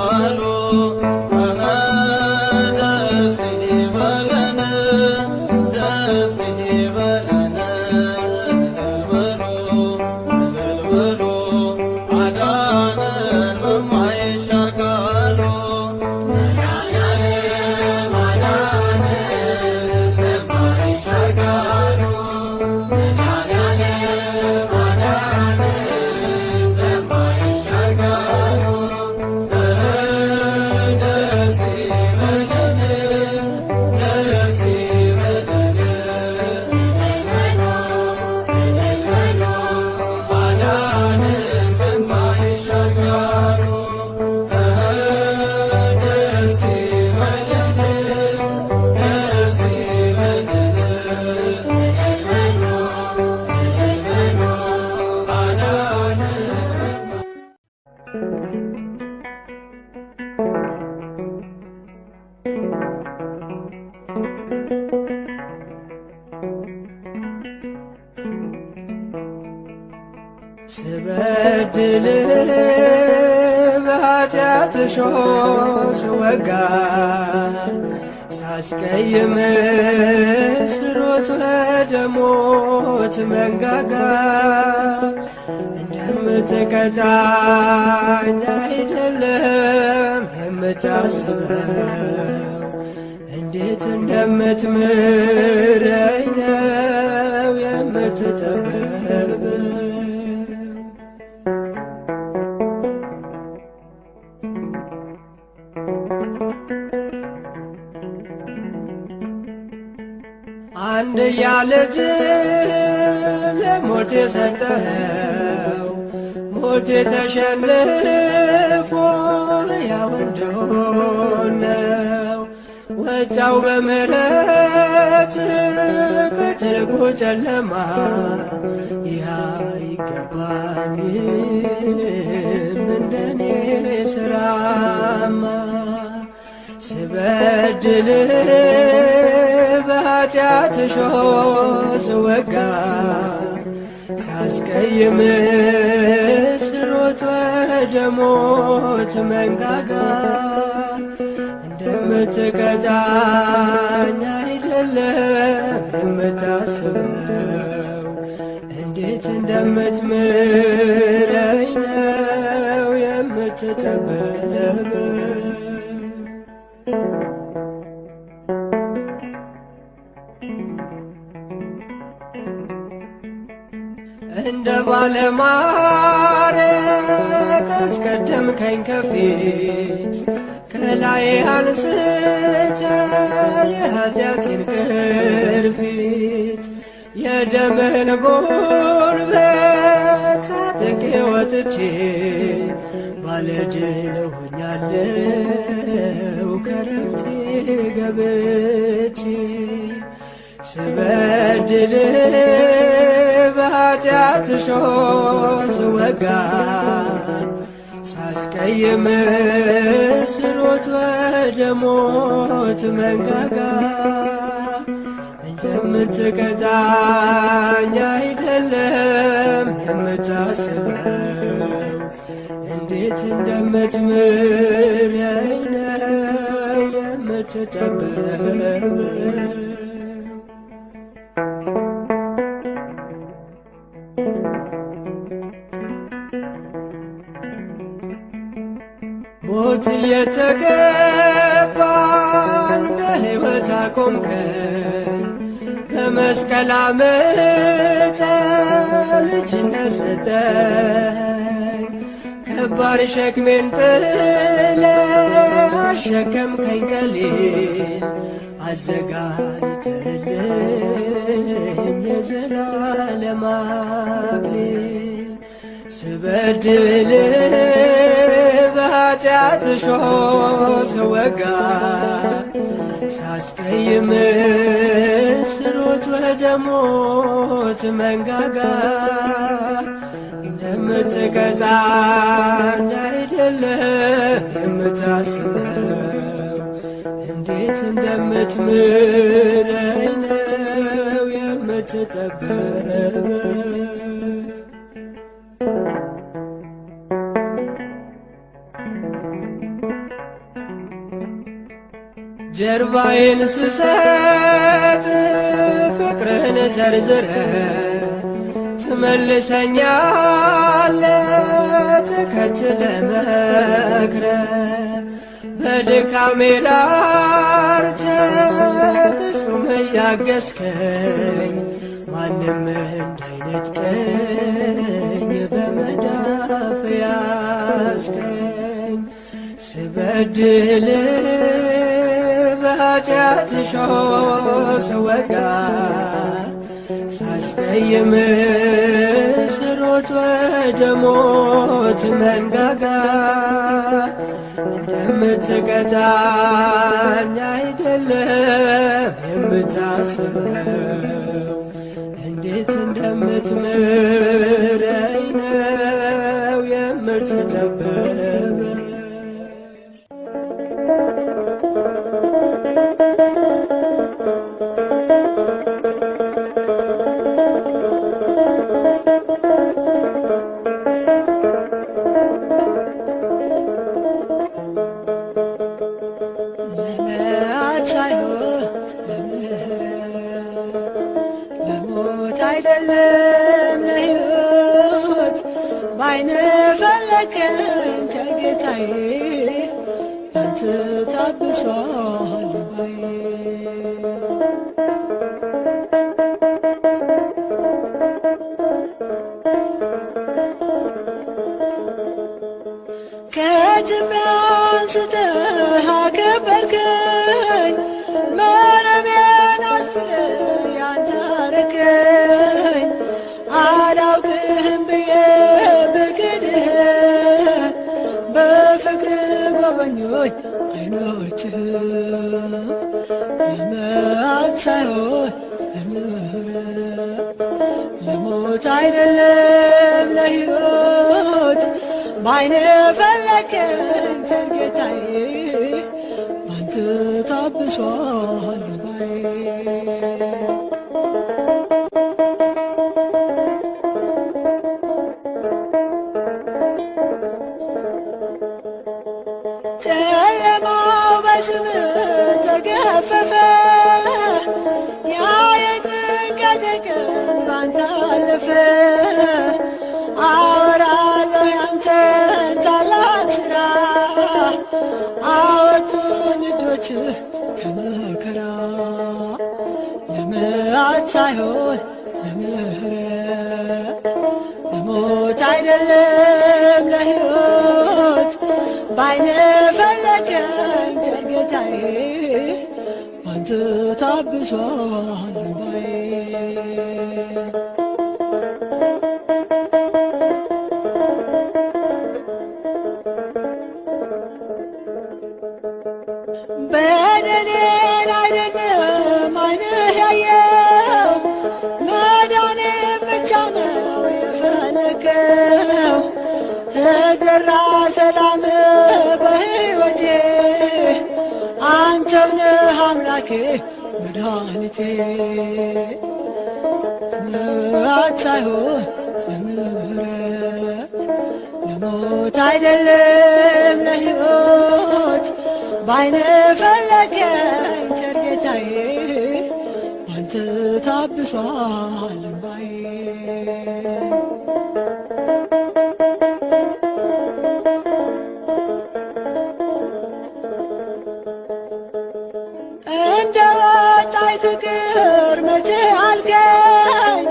ቃሉ ደስ ይበለን ደስ ይበለን እልል በሉ አዳነን በማይሻር ቃሉ መድኃኒዓለም አዳነን በማይሻር ቃሉ መድኃኒዓለም አዳነን በማይሻር ቃሉ ደስ ይበለን ደስ ይበለን እልል በሉ አዳነን በማይሻር ቃሉ ደስ ይበለን ደስ ይበለን እልል በሉ አዳነን ስበድል በኃጢአት እሾህ ስወጋ ሳስቀይም ስሮጥ ወደ ሞት መንጋጋ እንደምትቀጣኝ አይደለም የምታስበው እንዴት እንደምትምረኝ ነው የምትጠበበው። አንድያ ልጅህን ለሞት የሰጠኸው ሞት ተሸንፎ ሕያው እንደሆነው ወጣው በምሕረት ከጥልቁ ጨለማ ይህ አይገባኝም እንደኔ ሥራማ ስበድልህ በኃጢአት እሾህ ስወጋ ሳስቀይም ስሮጥ ወደ ሞት መንጋጋ እንደምትቀጣኝ አይደለም የምታስበው እንዴት እንደምትምረኝ ነው የምትጠበበው። እንደ ባለማዕረግ አስቀደምከኝ ከፊት ከላይ አንስተ የኃጢአቴን ቅርፊት የደምህን ጉልበት ታጥቄ ወጥቼ ባለድል ሆኛለሁ ከረፍቴ ገብቼ ስበድልህ በኃጢአት እሾህ ስወጋ ሳስቀይም ስሮጥ ወደ ሞት መንጋጋ እንደምትቀጣኝ አይደለም የምታስበው እንዴት እንደምትምረኝ ነው የምትጠበበው። ሞት እየተገባን በሕይወት አቆምከን በመስቀል አምጠህ ልጅነት ሰጠኝ ከባድ ሸክሜን ጥለህ አሸከምከኝ ቀሊል አዘጋጅተህልኝ የዘላለም አክሊል ስበድልህ በኃጢአት እሾህ ስወጋ ሳስቀይም ስሮጥ ወደ ሞት መንጋጋ እንደምትቀጣኝ አይደለም የምታስበው እንዴት እንደምትምረኝ ነው የምትጠበበው። ጀርባዬን ስሰጥ ፍቅርህን ዘርዝረ ትመልሰኛለ ተከትለ መክረ በድካሜ ላርተ ፍጹም እያገዝከኝ ማንም እንዳይነጥቀኝ በመዳፍ ያዝከኝ ስበድል በኃጢአት እሾህ ስወጋ ሳስቀይም ስሮጥ ወደ ሞት መንጋጋ እንደምትቀጣኝ አይደለም የምታስበው እንዴት እንደምትምረኝ ነው የምትጠበበው። ለመዓት ሳይሆን ለምሕረት ለሞት አይደለም ለሕይወት ባይንህ ፈለግከኝ ቸር ጌታዬ ባንተ ታብሷል ልባዬ። ከትቢያ አንስተህ አከበርከኝ መረቤን አስጥለህ ያንተ አረከኝ። አላውቅህም ብዬ ብክድህ በፍቅር ጎበኞኝ ዓይኖችህ ለመዓት ሳይሆን ለምሕረት ለሞት አይደለም ለሕይወት ባይንህ ፈለግከኝ ቸር ጌታዬ ባንተ ታብሷል ልባዬ። ጨለማው በስምህ ተገፈፈ ያ የጭንቀቴ ቀን ባንተ አለፈ። አወራለሁ ያንተን ታላቅ ሥራ አወጡኝ እጆችህ ከመከራ። ለመዓት ሳይሆን ለምሕረት ለሞት አይደለም ለሕይወት ባይንህ ፈለግከኝ ቸር ጌታዬ ባንተ ታብሷል ልባዬ። በደሌን አይደለም ዓይንህ ያየው መዳኔን ብቻ ነው የፈለከው። ተዘራ ሰላም በሕይወቴ አንተው ነህ አምላኬ መድኃኒቴ። ለመዓት ሳይሆን ለምሕረት ለሞት አይደለም ለሕይወት ባይንህ ፈለግከኝ ቸር ጌታዬ ባንተ ታብሷል ልባዬ። እንደ ወጣች ትቅር መቼ አልከኝ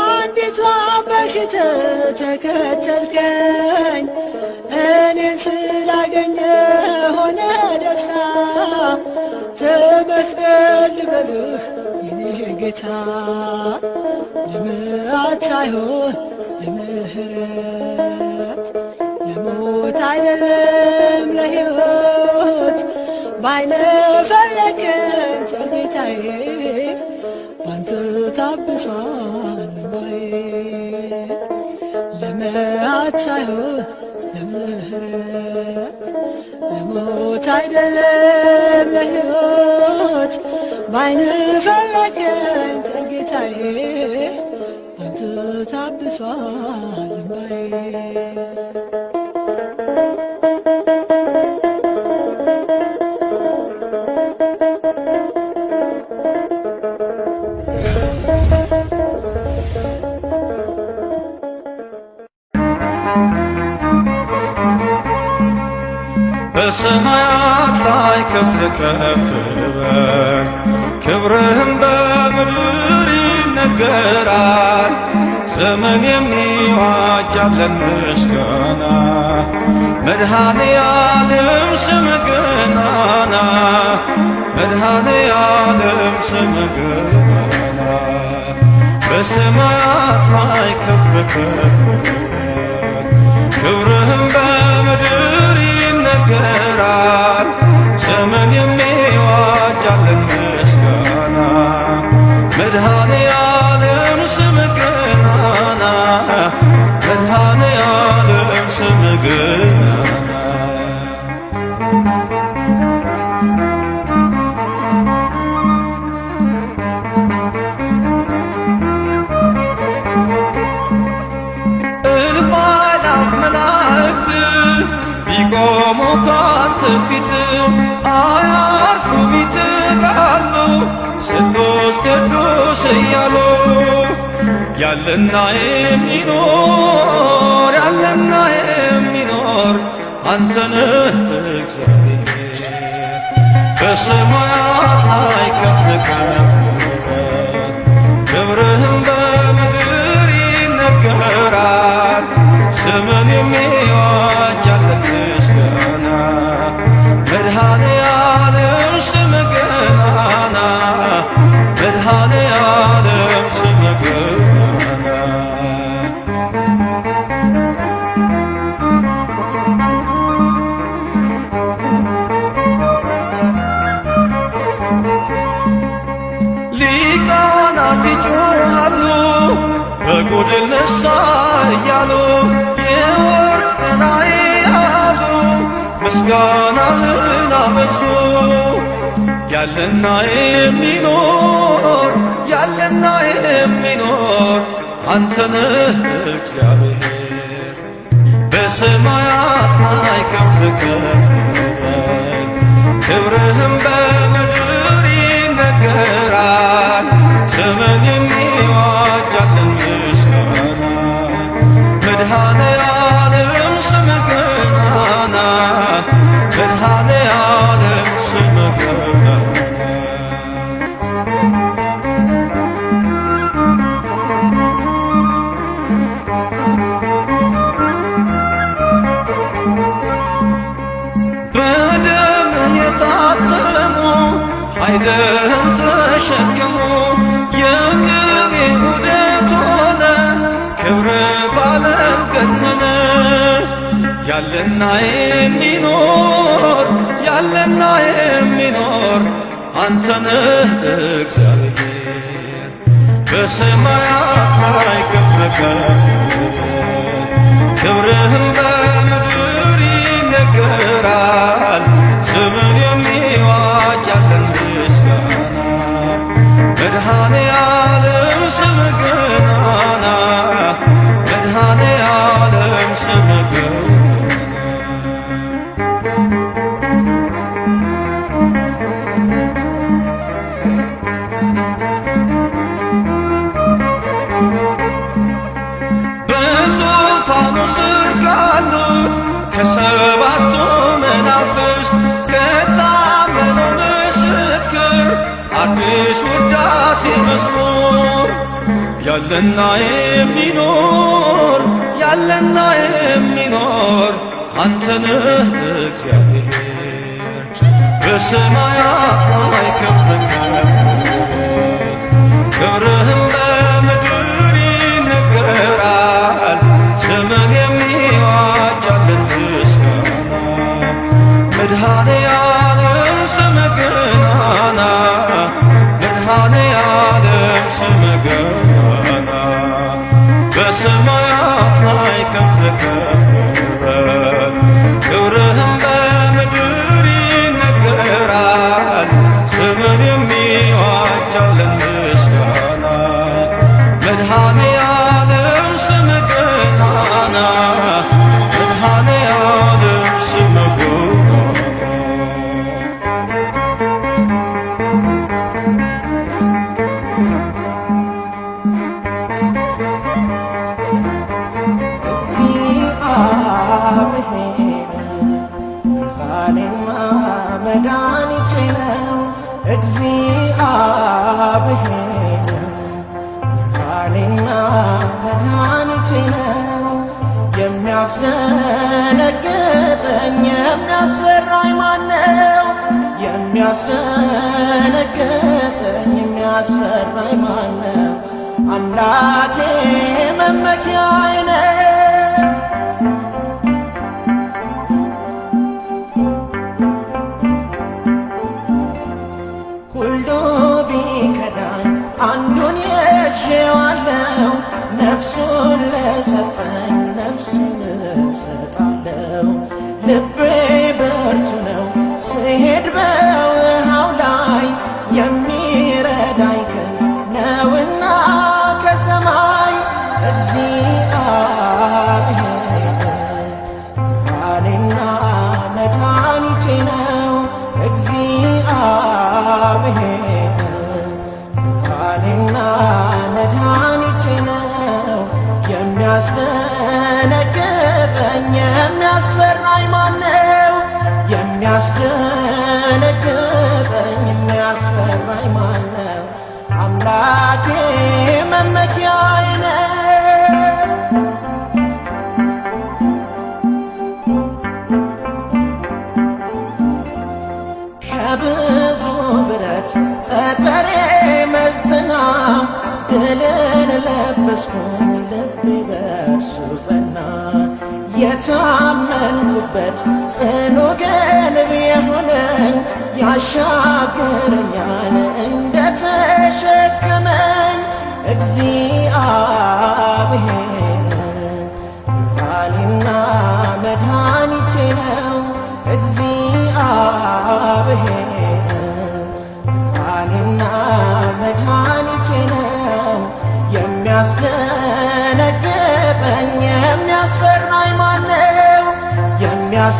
አንዲቷን በሽታ ተከተልከኝ። እኔን ስላገኘ ሆነ ደስታ ተመስገን ልበልህ የኔ ጌታ። ለመዓት ሳይሆን ለምሕረት ለሞት አይደለም ለሕይወት ባይንህ ፈለግከኝ ቸር ጌታዬ ባንተ ታብሷል ልባዬ። ለመዓት ሳይሆን ለምሕረት ለሞት አይደለም ለሕይወት ባይንህ ፈለግከኝ ቸር ጌታዬ ባንተ ታብሷል ልባዬ። በሰማያት ላይ ከፍ ከፍ በል ክብርህም በምድር ይነገራል። ዘመን የሚዋጅ ያለን ምስጋና መድኃኔ ዓለም ስምህ ገናና መድኃኔ ዓለም ስምህ ገናና በሰማያት ላይ ከፍ ከፍ ክብርህም በምድር ይነገራል። ዘመን የሚዋጅ ያለን ምስጋና መድኃኔ ዓለም ስምህ ገናና መድኃኔ ዓለም ስምህ ገናና እልፍ አእላፍ መላእክት ቢቆሙ ካንተ ፊት አያርፉም ይትጋሉ ቅዱስ ቅዱስ እያሉ ያለና የሚኖር ያለና የሚኖር አንተ ነህ እግዚአብሔር። በሰማያት ላይ ከፍ ከፍ በል ክብርህም በምድር ይነገራል። ዘመን የሚዋጅ ያለን ምስጋና መድኃኔ ዓለም ስምህ ገናና መድኃኔ ዓለም ስምህ ገናና ሊቃናት ይጮኻሉ በጎድል ነሣ እያሉ የወርቅ ጥና የያዙ ምስጋናህን አበዙ። ያለና የሚኖር ያለና የሚኖር አንተ ነህ እግዚአብሔር። በሰማያት ላይ ከፍ ከፍ በል ክብርህም በምድር ይነገራል። ዘመን የሚዋጅ ያለን ምስጋና መድኃኔ ዓለም ስምህ ገናና መድኃኔ ዓለም ስምህ ገናና በደምህ የታተሙ ኃይልህን ተሸከሙ የቅኔ ዑደት ሆነ ክብርህ በዓለም ገነነ። ያለና የሚኖር ያለና የሚኖር አንተ ነህ እግዚአብሔር። በሰማያት ላይ ከፍ ከፍ በል ክብርህም በምድር ይነገራል። ዘመን የሚዋጅ ያለን ምስጋና መድኃኔ ዓለም ስምህ ገናና መድኃኔ ዓለም ስምህ ገናና በዙፋኑ ስር ካሉት ከሰባቱ መናፍስት ከታመነው ምስክር አዲስ ውዳሴ መዝሙር ያለና የሚኖር ያለና የሚኖር አንተ ነህ እግዚአብሔር። በሰማያት ላይ ከፍ ከፍ ክብርህም በምድር ይነገራል። ዘመን የሚዋጅ ያለን ምስጋና መድኃኔ ዓለም ስምህ ገናና መድኃኔ ዓለም ስምህ ገናና በሰማያት ላይ ከፍ ከፍ በል ክብርህም በምድር ይነገራል። ዘመን የሚዋጅ ያለን ምስጋና መድኃኔ ዓለም ስምህ ገናና መድኃኔ ዓለም ስምህ ገናና መድኃኒቴ ነው እግዚአብሔር ብርሃኔና መድኃኒቴ ነው። የሚያስደነግጠኝ የሚያስፈራኝ ማነው? የሚያስደነግጠኝ የሚያስፈራኝ ማነው? አምላኬ መመኪያዬ ነው። ሁሉ ቢከዳኝ አንዱን ይዤዋለሁ፣ ነፍሱን ለሰጠኝ ነፍሱን እሰጣለሁ። ልቤ ብርቱ ነው ስሄድ በውሃው ላይ የሚረዳኝ ክንድ ነውና ከሰማይ እግዚአብሔር ብርሃኔና መድኃኒቴ ነው። እግዚአብሔር ብርሃኔና መድኃኒቴ ነው። የሚያስደነግጠኝ የሚያስፈራኝ ማነው? የሚያስደነግጠኝ የሚያስፈራኝ ማነው? አምላኬ መመኪያዬ ነው። ከብዙ ብረት ጠጠሬ መዝና ድልን ለበስኩኝ ልቤ በእርሱ ጸና። የታመንኩበት ጽኑ ግንብ የሆነኝ ያሻግረኛል እንደተሸከመኝ እግዚአብሔር ብርሃኔና መድኃኒቴ ነው። እግዚአብሔር ብርሃኔና መድኃኒቴ ነው። የሚያስደነግጠኝ የሚያስፈራኝ ማነው? የሚያስደነግጠኝ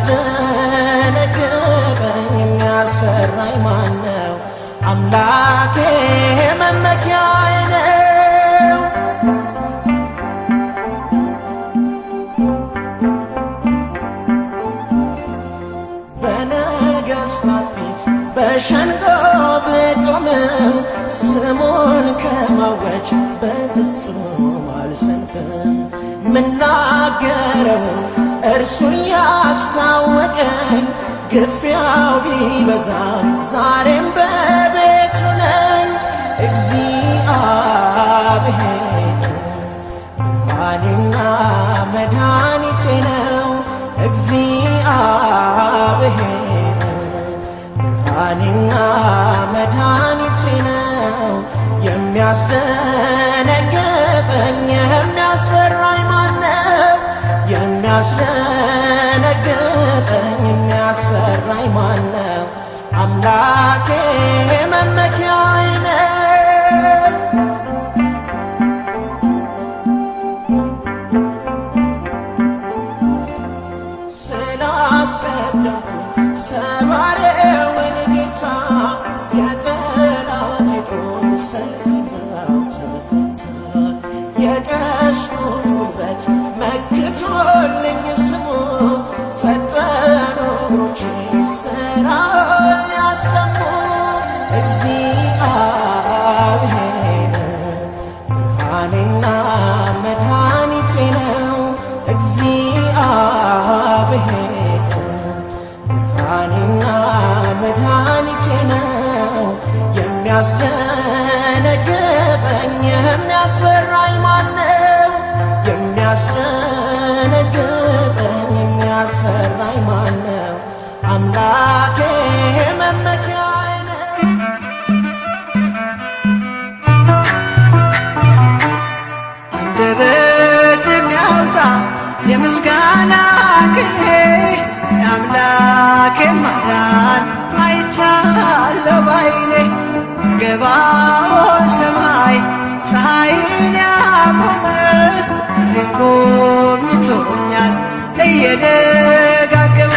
የሚያስፈራኝ ማነው? አምላኬ መመኪያዬ ነው። በነገሥታት ፊት በሸንጎ ብቆምም ስሙን ከማወጅ በፍጹም አልሰንፍም። ምናገረውን እርሱ ያስታወቀኝ ግፊያው ቢበዛም ዛሬም በቤቱ ነኝ። እግዚአብሔር ብርሃኔና መድኃኒቴ ነው። እግዚአብሔር ብርሃኔና መድኃኒቴ ነው። የሚያስደነግጠኝ የሚያስፈራኝ ማነው? የሚያስደነግጠኝ የሚያስፈራኝ ማነው? አምላኬ መመኪያዬ ነው። ስላስቀደምኩ ሰባሬውን ጌታ የጠላቴ ጦር ሰልፈኛው ተፈታ። የቀስቱን ጉልበት መክቶልኝ ስሙ ፈጠኑ እግሮቼ ሥራውን ያሰሙ። እግዚአብሔር ብርሃኔና መድኃኒቴ ነው። እግዚአብሔር ብርሃኔና መድኃኒቴ ነው። የሚያስደነግጠኝ የሚያስፈራኝ ማነው? የሚያስደነግጠኝ የሚያስፈራኝ ማነው? አምላኬ መመኪያዬ ነው። አንደበት የሚያወጣ የምስጋና ቅኔ የአምላኬ ማዳን አይቻለሁ ባይኔ። ገባዖን ሰማይ ፀሐይን ያቆመ ዛሬም ጎብኝቶኛል እየደጋገመ።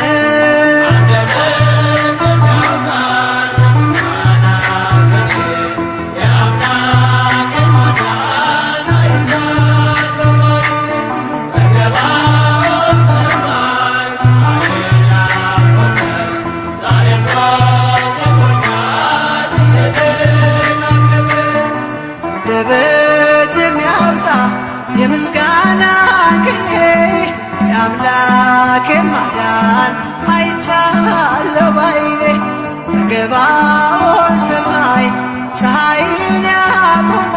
የምስጋና ቅኔ የአምላኬ ማዳን አይቻለሁ ባይኔ በገባኦን ሰማይ ፀሐይን ያቆመ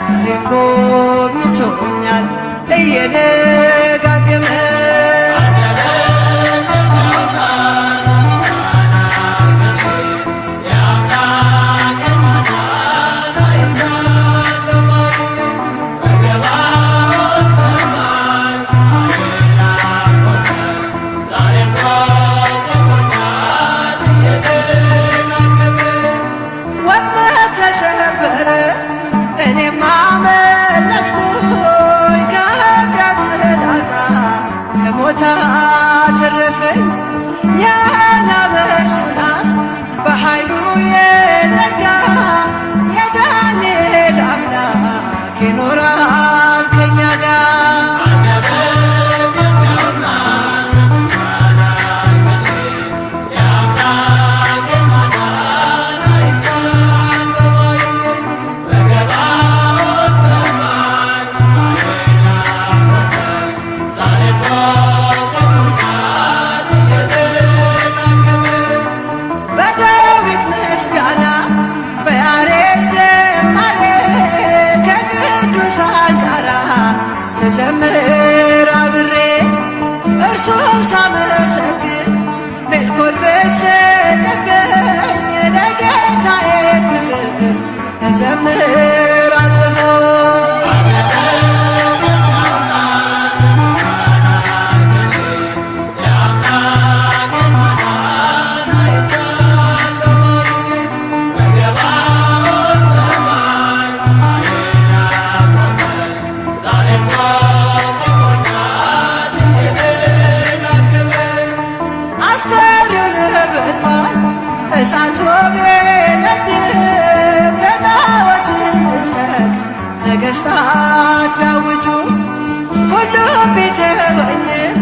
ዛሬም ጎብኝቶኛል እየደጋገመ ሞታ ተረፈኝ የአናብስቱን አፍ በኃይሉ የዘጋ የዳንኤል አምላክ ይኖራል ከኛ ጋር። ስዘምር አብሬ እርሱን ሳመሰግን ሜልኮል በሰጠገኝ ለጌታዬ ክብር እዘምራለሁ። እሳት ቢነድም ለጣዖት እንድንሰግድ ነገሥታት ቢያውጁ ሁሉም ቢተወኝም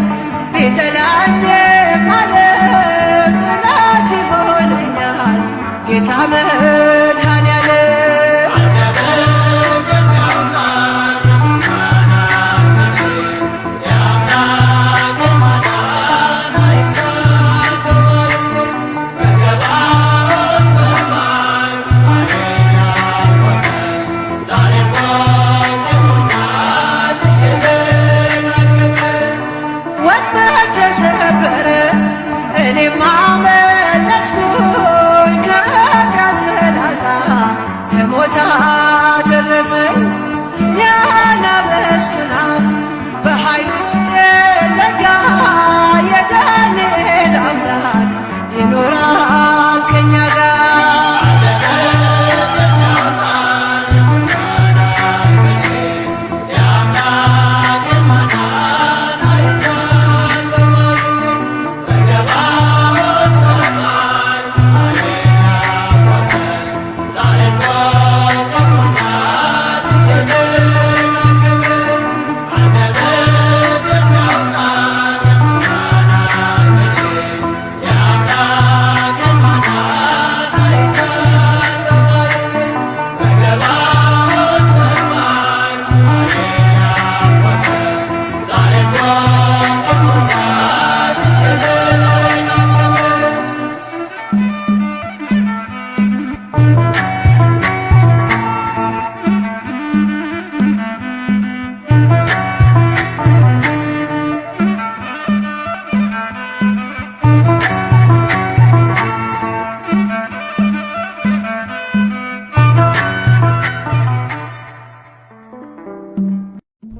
ቢጠላኝም ዓለም ጽናት ይሆነኛል ጌታ መድኃኔዓለም። ከሞት አተረፈኝ የአናብስቱን አፍ በኃይሉ የዘጋ የዳንኤል አምላክ ይኖራል ከኛ ጋር።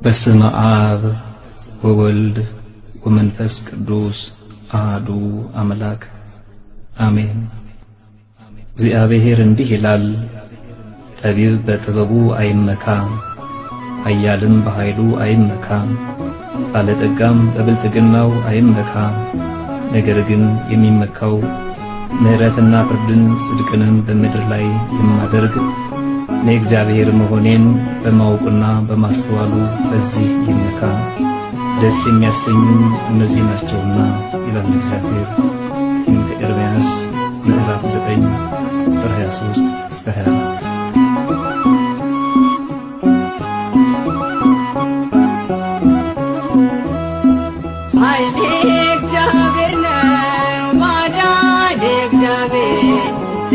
በስመ አብ ወወልድ ወመንፈስ ቅዱስ አሐዱ አምላክ አሜን። እግዚአብሔር እንዲህ ይላል፣ ጠቢብ በጥበቡ አይመካ፣ ኃያልም በኃይሉ አይመካ፣ ባለጠጋም በብልጥግናው አይመካ። ነገር ግን የሚመካው ምሕረትና ፍርድን ጽድቅንም በምድር ላይ የማደርግ እኔ እግዚአብሔር መሆኔን በማወቁና በማስተዋሉ በዚህ ይመካ። ደስ የሚያሰኙኝ እነዚህ ናቸውና ይላል እግዚአብሔር። ትንቢተ ኤርምያስ ምዕራፍ 9 ቁጥር 23 እስከ 24።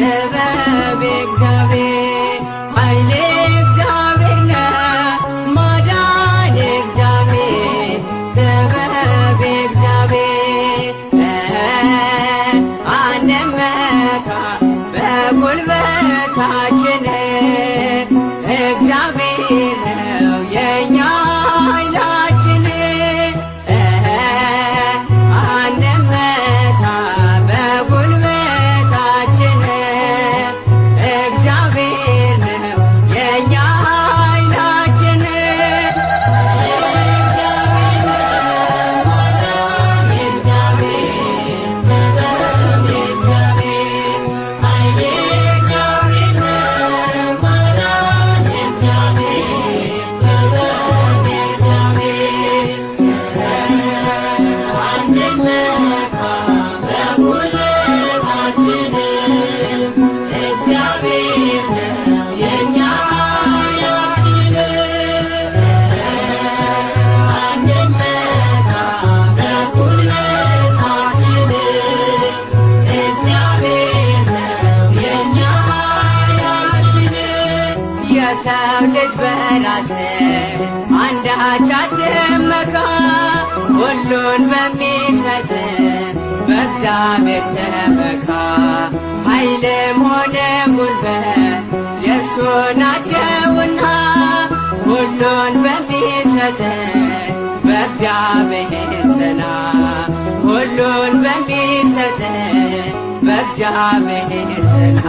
ጥበብ እግዚአብሔር ኃይል እግዚአብሔር ነው ማዳን እግዚአብሔር ጥበብ እግዚአብሔር አንመካ በጉልበታችን እግዚአብሔር ነው የኛ ኃይላችን አንመካ በጉልበታችን እግዚአብሔር ነው የኛ ኃይላችን የሰው ልጅ በራስ አንዳች አትመካ ሁሉን በሚሰጥ በእግዚአብሔር ተመካ ኃይልም ሆነ ጉልበት የእርሱ ናቸውና ሁሉን በሚሰጥ በእግዚአብሔር ጽና ሁሉን በሚሰጥ በእግዚአብሔር ጽና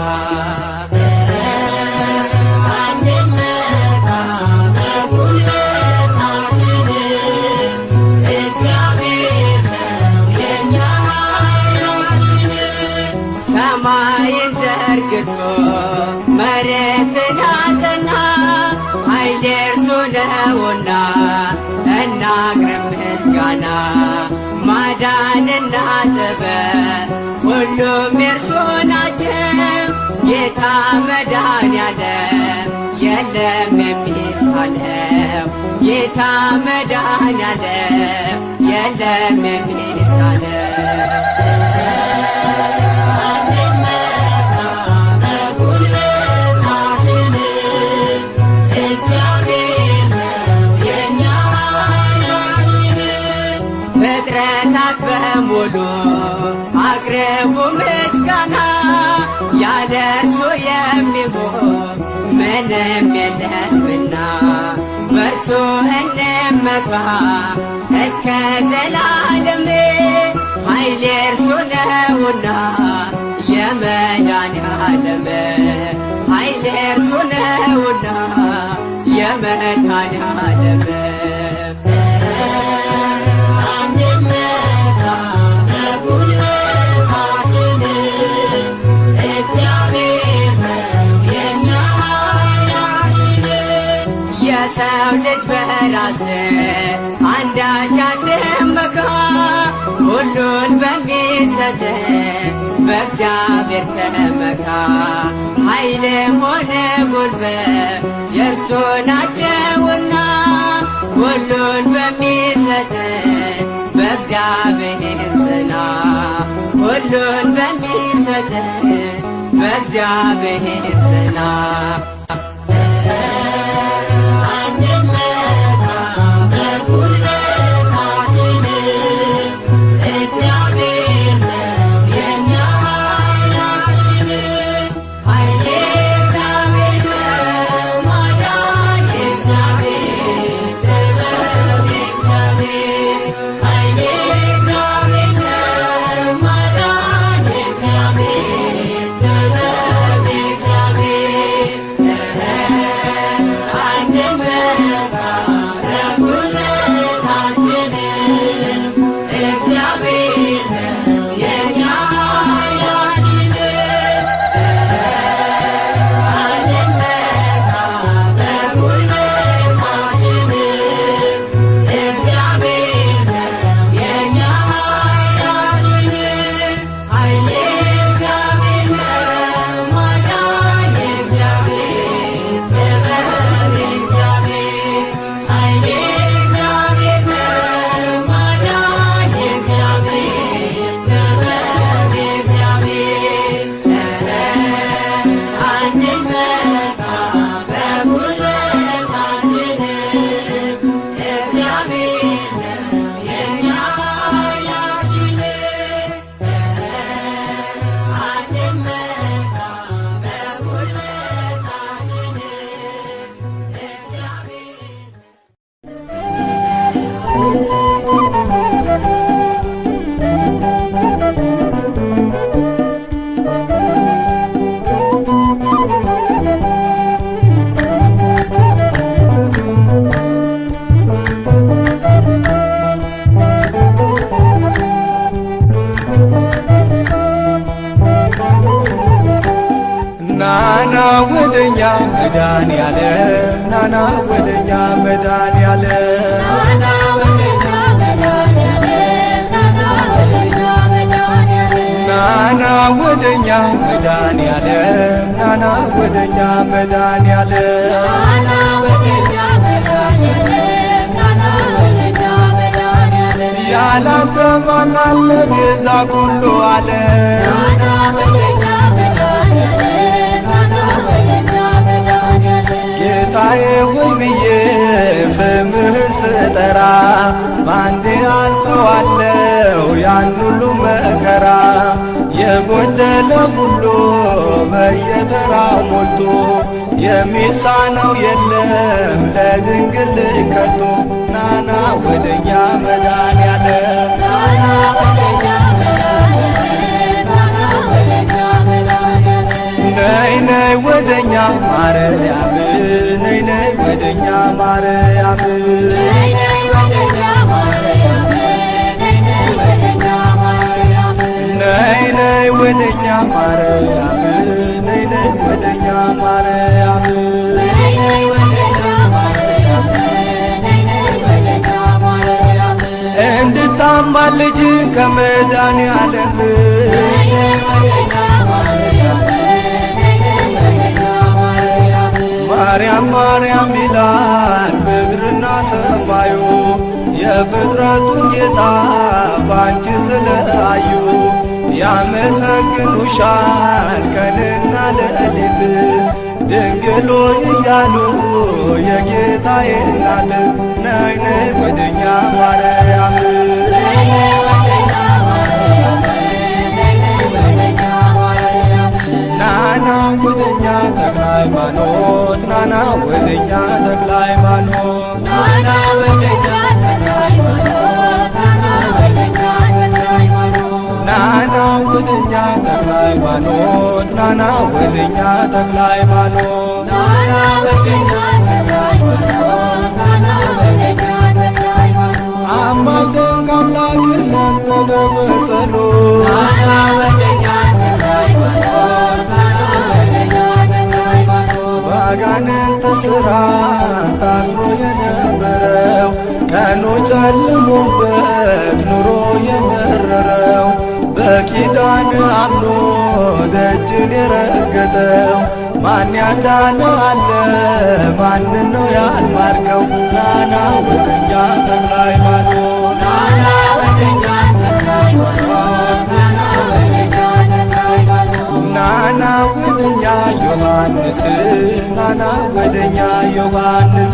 ሰማይን ዘርግቶ መሬትን አጸና ኃይል የእርሱ ነውና እናቅርብ ምስጋና ማዳንና ጥበብ ሁሉም የእርሱ ናቸው ጌታ መድኃኔዓለም የለም የሚሳነው ጌታ መድኃኔዓለም የለም የሚሳነው ፍጥረታት በሙሉ አቅርቡ ምስጋና ያለ እርሱ የሚሆን ምንም የለምና በእርሱ እንመካ እስከ ዘላለም ኃይል የእርሱ ነውና የመድኃኔዓለም ኃይል የእርሱ ነውና የመድኃኔዓለም የሰው ልጅ በራስ አንዳች አትመካ ሁሉን በሚሰጥ በእግዚአብሔር ተመካ ኃይልም ሆነ ጉልበት የእርሱ ናቸውና ሁሉን በሚሰጥ በእግዚአብሔር ጽና ሁሉን በሚሰጥ በእግዚአብሔር ጽና ናና ወደኛ መድኃኔዓለም ናና ወደኛ መድኃኔዓለም ናና ወደኛ መድኃኔዓለም ናና ወደኛ መድኃኔዓለም ያላንተ ማን አለ ቤዛ ኩሉ ዓለም ጌታዬ ሆይ ብዬ ስምህን ስጠራ ባንዴ አልፈዋለው ያን ሁሉ መከራ የጎደለ ሁሉ በየተራ ሞልቶ የሚሳነው የለም ለድንግል ከቶ ናና ወደኛ መድኃኔዓለም ነይ ነይ ወደኛ ማርያም ነይ ነይ ወደኛ ማርያም ነይ ነይ ወደኛ ማርያም ነይ ነይ ወደኛ ማርያም እንድታማልጅ ከመድኃኔዓለም ማርያም ማርያም ይላል ምድርና ሰማዩ የፍጥረቱን ጌታ ባንቺ ስለአዩ ያመሰግኑሻል ቀንና ሌሊት ድንግሎ እያሉ የጌታዬ እናት ነይ ነይ ወደኛ ማርያም ናና ወደኛ ተክለ ሃይማኖት ናና ወደኛ ተክለ ሃይማኖት ናና ወደኛ ተክለ ሃይማኖት ናና ወደኛ ተክለ ሃይማኖት ናና ወደኛ ተክለ ሃይማኖት አማልደን ከአምላክ ለመነ በጸሎት ባጋንንት እስራት ታስሮ የነበረው ቀኑ ጨልሞበት ኑሮ የመረረው በኪዳን አምኖ ደጅን የረገጠው ማን ያዳነ አለ ማንን ነው ያልማርከው ናና ወደኛ ተክለ ሃይማኖት ናና ወደኛ ዮሐንስ ናና ወደኛ ዮሐንስ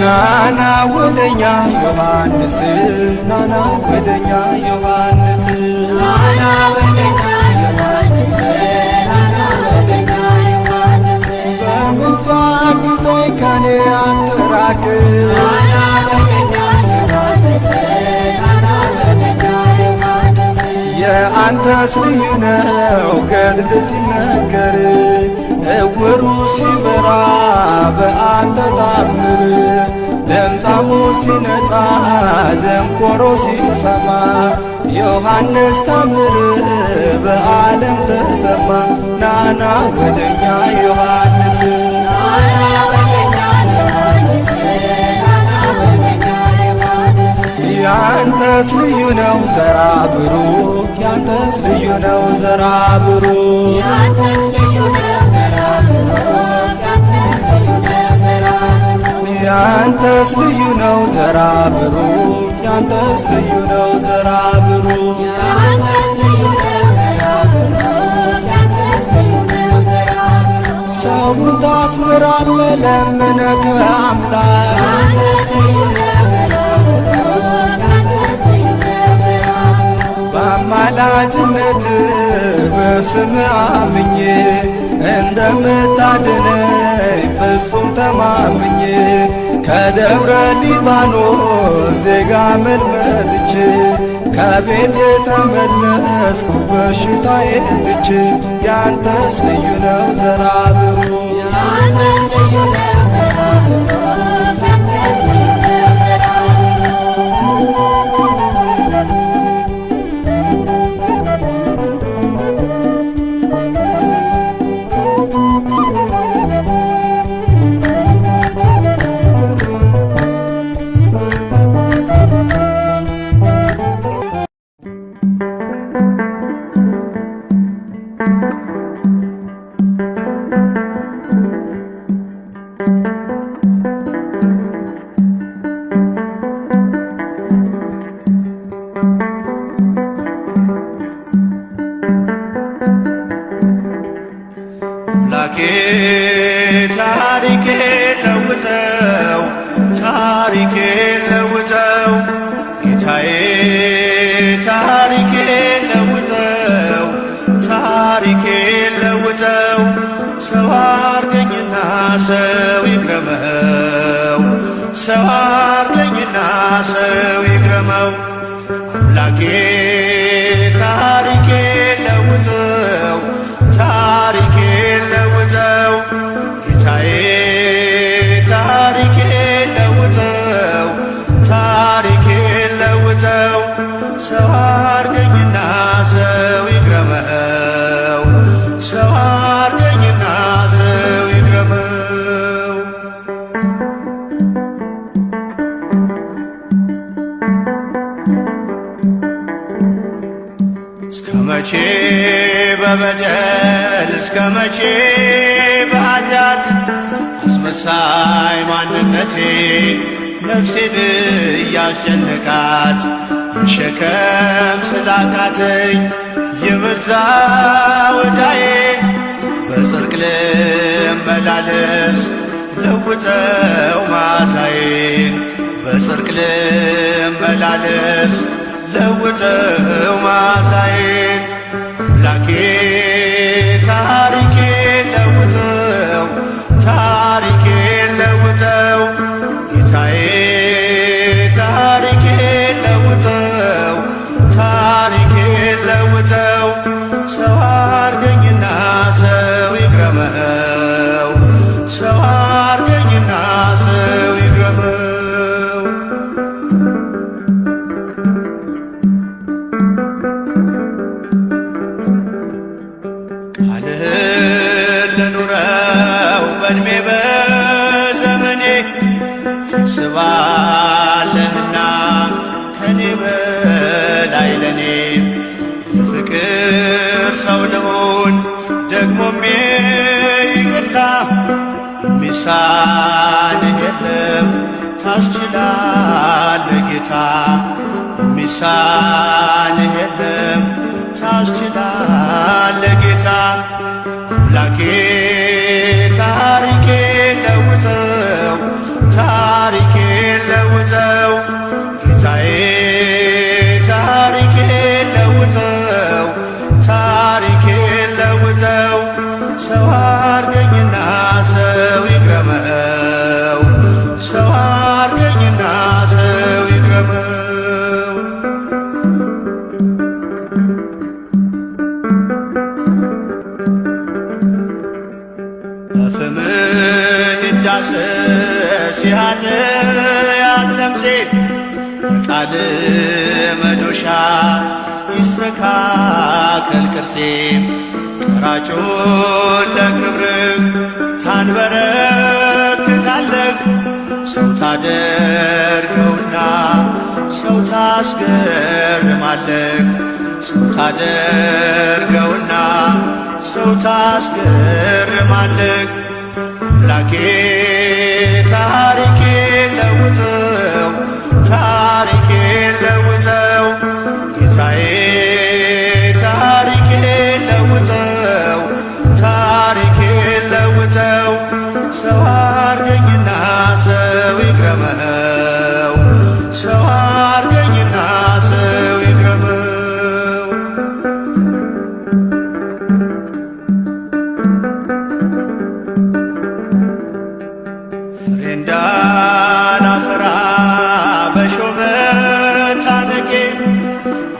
ናና ወደኛ ዮሐንስ ናና ወደኛ ዮሐንስ በምልጃ ጊዜይ ከኔ አትራቅ የአንተስ ልዩ ነው ገድል ሲነገር እውሩ ሲበራ በአንተ ታምር ለምጻሙ ሲነጻ ደንቆሮ ሲሰማ ዮሐንስ ታምር በዓለም ተሰማ ናና ወደኛ ዮሐንስ ያንተስ ልዩ ነው ዘራ ብሩክ ያንተስ ልዩ ነው ዘራ ብሩክ ያንተስ ልዩ ነው ዘራ ብሩክ ያንተስ ልዩ ነው ዘራ ብሩክ ሰውን ታስምራለ ለምነከ አምላክ በአማላጅነት በስም አምኜ እንደምታድነኝ ፍጹም ተማምኜ ከደብረ ሊባኖስ ዜጋ መልመጥቼ ከቤት የተመለስኩ በሽታዬን ትቼ ያንተስ ልዩ ነው ዘራ ብሩክ አምላኬ ታሪኬ ለውጠው ታሪኬ ለውጠው ጌታዬ ታሪኬ ለውጠው ታሪኬ ለውጠው ሰው አርገኝና ሰው ይግረመው ሰው አርገኝና ሰው ይግረመው አምላኬ ታሪኬ ለውጠው ታሪኬ ለውጠው ጌታዬ ታሪኬ ለውጠው ታሪኬ ለውጠው ሰው አርገኝና ሰው ይግረመው ሰው አርገኝና ሰው ይግረመው እስከ መቼ በበደል እስከ መቼ በኃጢአት አስመሳይ ማንነቴ ነፍሴን እያስጨነቃት መሸከም ስላቃተኝ የበዛ ወዳዬ በጽድቅ ልመላለስ ለውጠው መዓዛዬን በጽድቅ ልመላለስ ለውጠው መዓዛዬን አምላኬ ታሪኬ ለውጠው ታሪኬ ለውጠው ጌታዬ ታሪኬ ለውጠው ታሪኬ ለውጠው ሰው አርገኝና ሰው ይግረመው ሰው አርገኝና ሰው ይግረመው ቃልህን ልኑረው በእድሜ በዘመኔ ታስባለህና ከኔ በላይ ለኔ የፍቅር ሰው ልሁን ደግሞም ይቅርታ የሚሳንህ የለም ታስችላለህ ጌታ የሚሳንህ የለም ታስችላለህ ጌታ አምላኬ ታሪኬ ለውጠው ታሪኬ ለውጠው ጌታዬ ታሪኬ ለውጠው ታሪኬ ለውጠው ሰው አርገኝና ሰው ይግረመው ሰው አርገኝና ሰው ይግረመው በፍምህ ይዳሰስ የኃጢአት ለምሴ በቃል መዶሻ ይስተካከል ቅርሴ ቀራጩን ለክብርህ ታንበረክካለህ ሰው ታደርገውና ሰው ታስገርማለህ ሰው ታደርገውና ሰው ታስገርማለህ አምላኬ ታሪኬ ለውጠው ታሪኬ ለውጠው ጌታዬ ታሪኬ ለውጠው ታሪኬ ለውጠው ሰው አርገኝና ሰው ይግረመው ሰው አርገኝና ሰው ይግረመው ፍሬ እንዳላፈራ በሾህ መታነቄ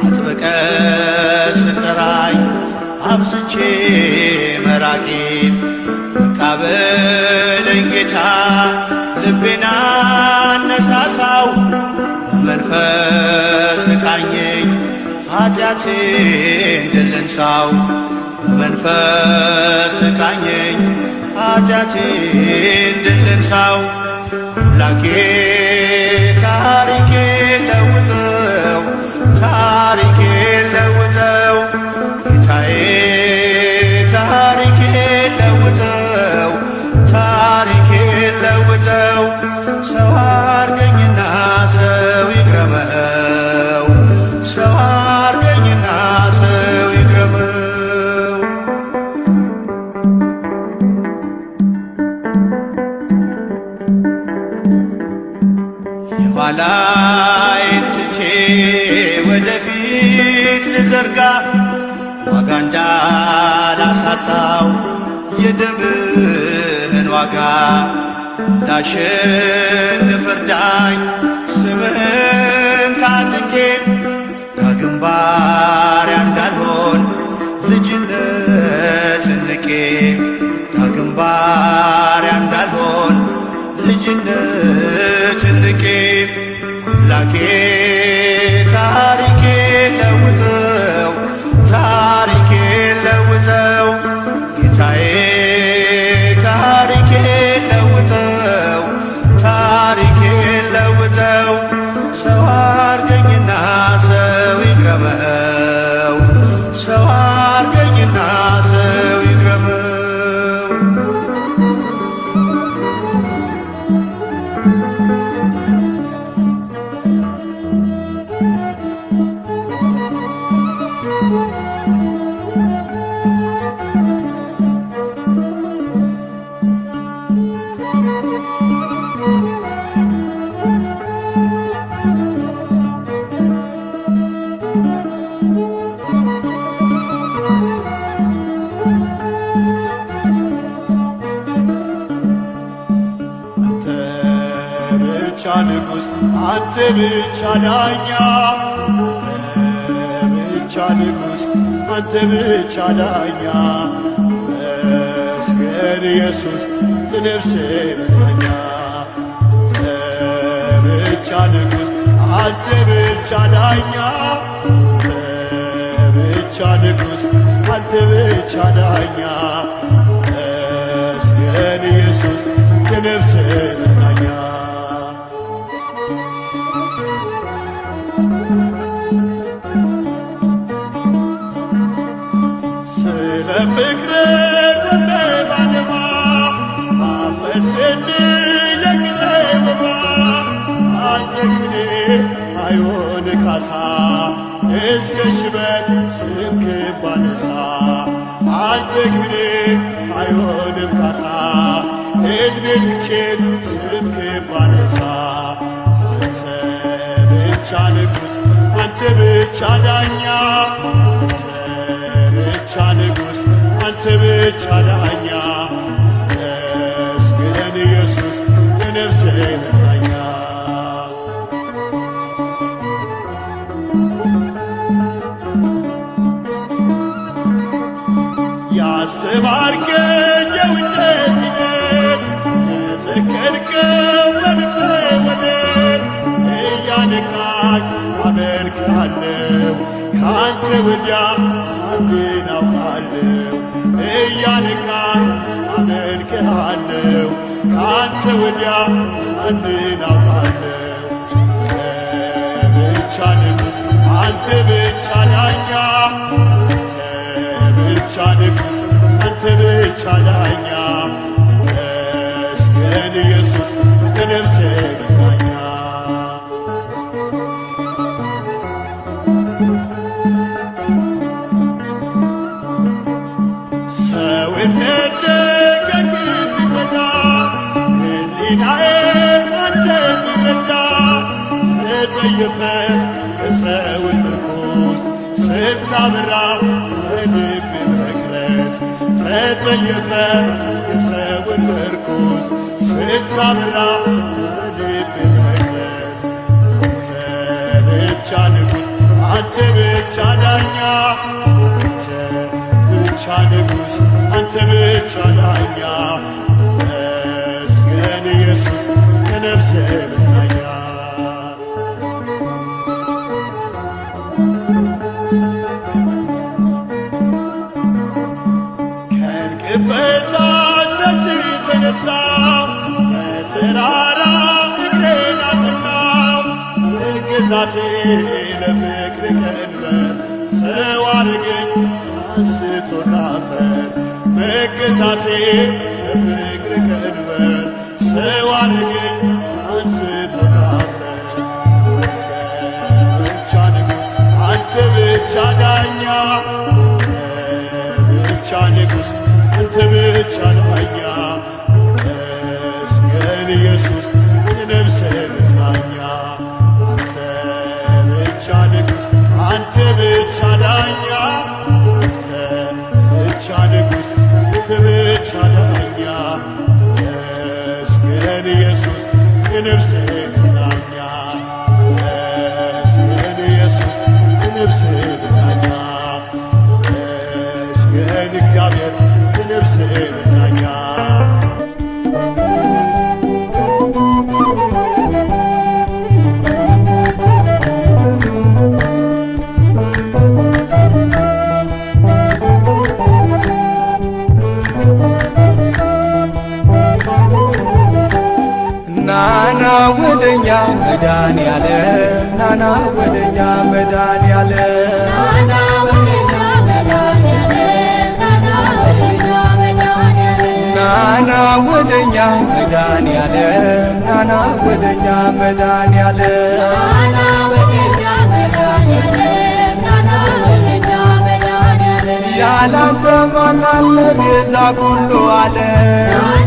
አጥብቀ ስጠራኝ አብዝቼ መራቄ በቃ በለኝ ጌታ ልቤና አነሳሳው በመንፈስ ቃኘኝ ኃጢአቴን ድል እንሳው በመንፈስ ቃኘኝ ኃጢአቴን ድል እንሳው አምላኬ ታሪኬ ለውጠው ታሪኬ ለውጠው ጌታዬ ታሪኬ ለውጠው ታሪኬ ለውጠው ሰው አርገኝና ሰው ይግረመው ሰው አርገኝና ሰው ይግረመው ዋጋ እንዳላሳጣው የደምህን ዋጋ እንዳሸንፍ እርዳኝ ስምህን ታጥቄ ዳግም ባሪያ እንዳልሆን ልጅነትን ንቄ ዳግም ባሪያ እንዳልሆን ልጅነትን ንቄ አምላኬ ታሪኬ ለውጠው ታሪኬ ለውጠው ጌታዬ ታሪኬ ለውጠው ታሪኬ ለውጠው ሰው አርገኝና ሰው ይግረመው ሰው አርገኝና ሰው ይግረመው ንጉሥ አንተ ብቻ ዳኛ አንተ ብቻ ንጉሥ አንተ ብቻ ዳኛ መስገን ኢየሱስ ለነፍሴ መጽናኛ አንተ ብቻ ንጉሥ አንተ ብቻ ዳኛ አንተ ብቻ ንጉሥ አንተ ብቻ ዳኛ መስገን ኢየሱስ ለነፍሴ መጽናኛ ፍቅር ደሜ ባለማ ማፈስድ ለግለበማ አንተግኔ አይሆን ካሳ እስከ ሽበት ስምክ ባነሳ አንተግኔ አይሆንም ካሳ እድሜ ልኬን ስምክ ባነሳ አንተ ብቻ ንጉሥ አንተ ብቻ ዳኛ ብቻ ንጉሥ አንተ ብቻ ዳኛ መስገን ኢየሱስ ለነፍሴ መጽናኛ ያስተማርከኝ የውዴት ፊደል የተከልከው በልቤ ወደር እያነቃኝ አመልክሃለሁ ካንተ ወዲያ አንድን አውቃለሁ እያነቃኝ አመልክሃለሁ ካንተ ወዲያ አንድን አውቃለሁ ብቻ ንጉሥ አንተ ብቻ ዳኛ አንተ ብቻ ንጉሥ አንተ ብቻ ዳኛ መስገን ኢየሱስ ለነፍሴ መጽናኛ ሰውነቴ ከግብ ይፈታ ሕሊናዬ አንተን ይረዳ ተጸየፈ የሰውን ምርኩዝ ስታበራ በልቤ መቅረዝ ተጸየፈ የሰውን ምርኩዝ ስታበራ በልቤ መቅረዝ አንተ ብቻ ንጉሥ አንተ ብቻ ዳኛ ብቻ ንጉሥ አንተ ብቻ ዳኛ መስገን ኢየሱስ ለነፍሴ መጽናኛ ከእንቅብ በታች ደጅ ተነሳው በተራራ እግሬን አጸናው ግዛቴ ለፍቅር ቀንበር ሰው አድርገኝ አንስቶ ካፈር መገዛቴ ለፍቅር ቀንበር ሰው አድርገኝ አንስቶ ካፈር አንተ ብቻ ንጉሥ አንተ ብቻ ዳኛ ብቻ ንጉሥ አንተ ብቻ ዳኛ መስገን ኢየሱስ ለነፍሴ መጽናኛ አንተ ብቻ ንጉሥ አንተ ብቻ ዳኛ መድኃኔዓለም ናና ወደኛ መድኃኔዓለም ናና ወደኛ መድኃኔዓለም ናና ወደኛ መድኃኔዓለም ያላንተ ማን አለ ቤዛ ኩሉ ዓለም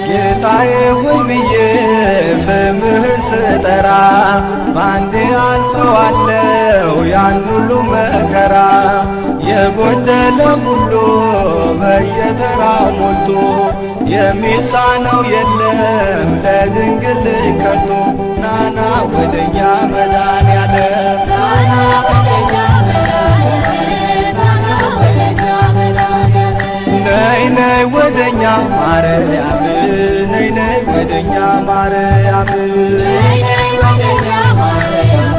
ጌታዬ ሆይ ብዬ ስምህን ስጠራ ባንዴ አልፈዋለው ያን ሁሉ መከራ የጎደለ ሁሉ በየተራ ሞልቶ የሚሳነው የለም ለድንግል ከቶ ናና ወደኛ መድኃኔዓለም ነይ ነይ ወደኛ ማርያም ነይ ነይ ወደኛ ማርያም ነይ ነይ ወደኛ ማርያም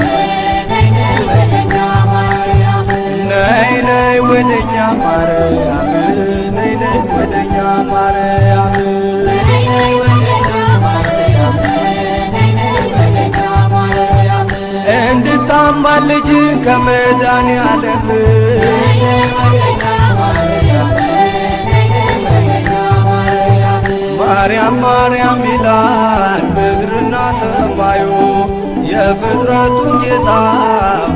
ነይ ነይ ወደኛ ማርያም እንድታማልጅ ከመድኃኔዓለም ማርያም ማርያም ይላል ምድርና ሰማዩ የፍጥረቱን ጌታ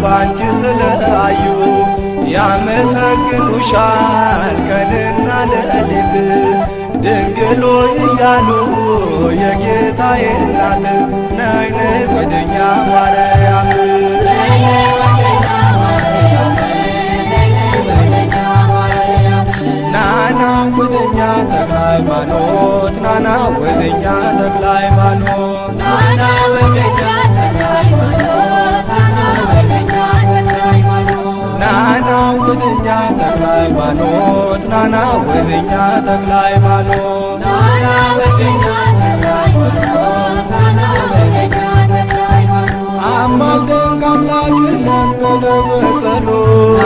ባንቺ ስለአዩ ያመሰግኑሻል ቀንና ሌሊት ድንግሎ እያሉ የጌታዬ እናት ነይ ነይ ወደኛ ማርያም ናና ወደኛ ተክለ ሃይማኖት ናና ወደኛ ተክለ ሃይማኖት ናና ወደኛ ተክለ ሃይማኖት ናና ወደኛ ተክለ ሃይማኖት ናና ወደኛ ተክለ ሃይማኖት አማልደን ከአምላክ ለመነ በጸሎት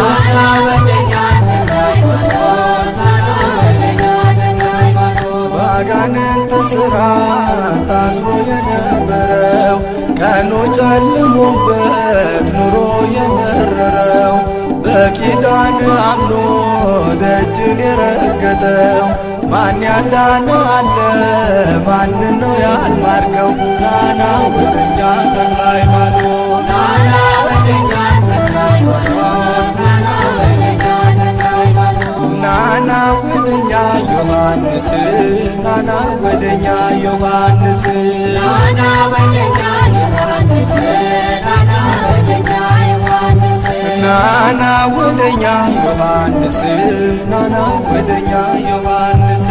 ባጋንንት ሥራ ታስሮ የነበረው ቀኑ ጨልሞበት ኑሮ የመረረው በኪዳን አምኖ ደጅን የረገጠው ማን ያዳነ አለ ማንን ነው ያልማርከው ናና ወደኛ ተክለ ሃይማኖት ናና ወደኛ ዮሐንስ ናና ወደኛ ዮሐንስ ናና ወደኛ ዮሐንስ ናና ወደኛ ዮሐንስ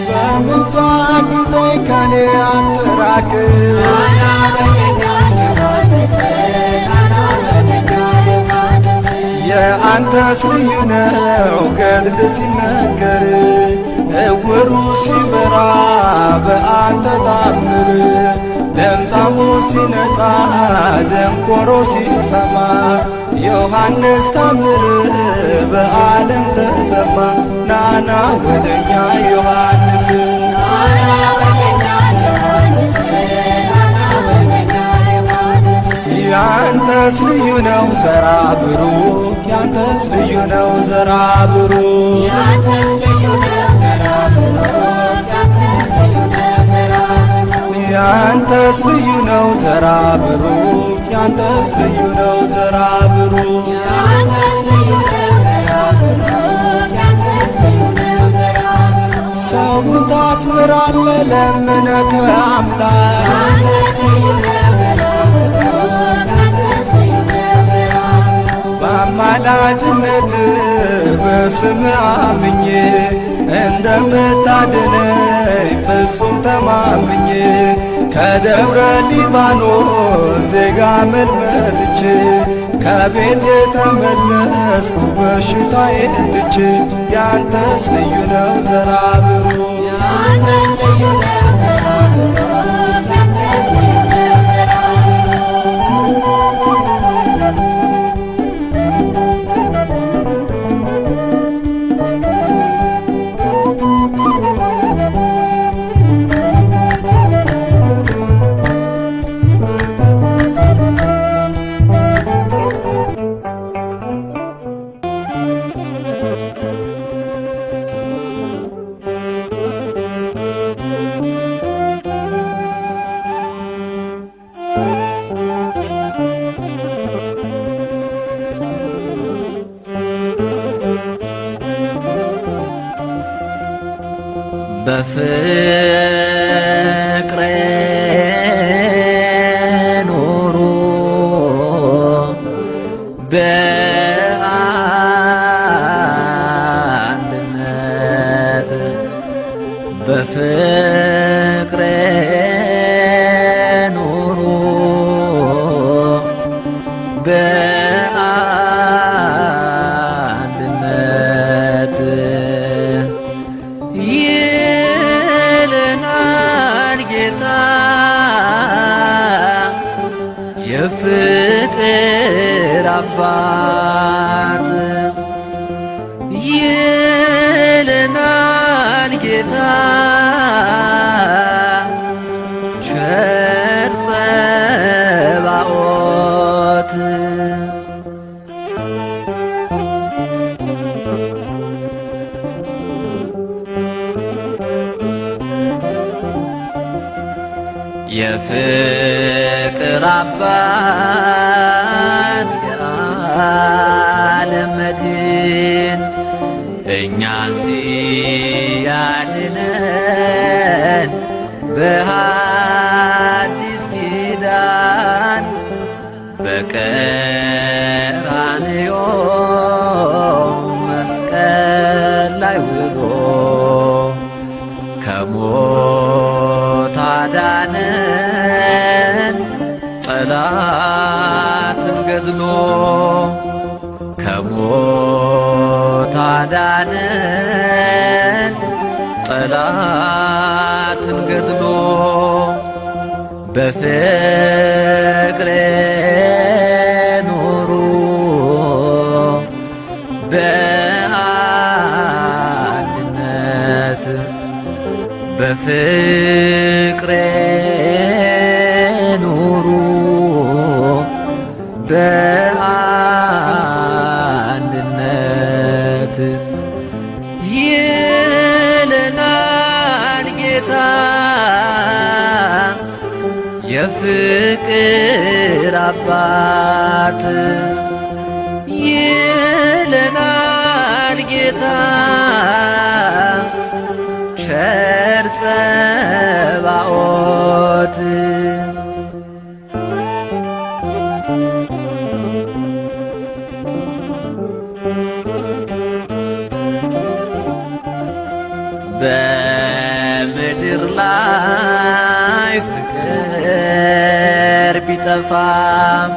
በምልጃ ጊዜኝ ከኔ አትራቅ የአንተስ ልዩ ነው ገድል ሲነገር እውሩ ሲበራ በአንተ ታምር ለምጻሙ ሲነጻ ደንቆሮ ሲሰማ ዮሐንስ ታምር በዓለም ተሰማ ናና ወደኛ ዮሐንስ ያንተስ ልዩ ነው ዘራ ብሩክ ያንተስ ልዩ ነው ዘራ ብሩክ ያንተስ ልዩ ነው ዘራ ብሩክ ያንተስ ልዩ ነው ዘራ ብሩክ ሰውን ታስምራለ ለምነህ ከአምላክ በአማላጅነት በስም አምኜ እንደምታድነኝ ፍጹም ተማምኜ ከደብረ ሊባኖስ ዜጋ መልመጥቼ ከቤቴ ተመለስኩ በሽታዬን ትቼ ያንተስ ልዩ ነው ዘራ ብሩክ በፍቅር ኑሩ በአንድነት በፍቅር ኑሩ በአንድነት ይለናል ጌታ የፍቅር አባት ይለናል ጌታ ቸር ጸባኦት የፍቅር አባት የዓለም መድን እኛን ሲያድነን በሐዲስ ኪዳን በቀራንዮ መስቀል ላይ ውሎ ከሞት አዳነን ጠላትን ገድሎ ከሞት አዳነን ጠላትን ገድሎ በፍቅር ኑሩ በአንድነት በፍቅር ኑሩ በአንድነት ይለናል ጌታ የፍቅር አባት ይለናል ጌታ ቸር ጸባኦት በምድር ላይ ፍቅር ቢጠፋም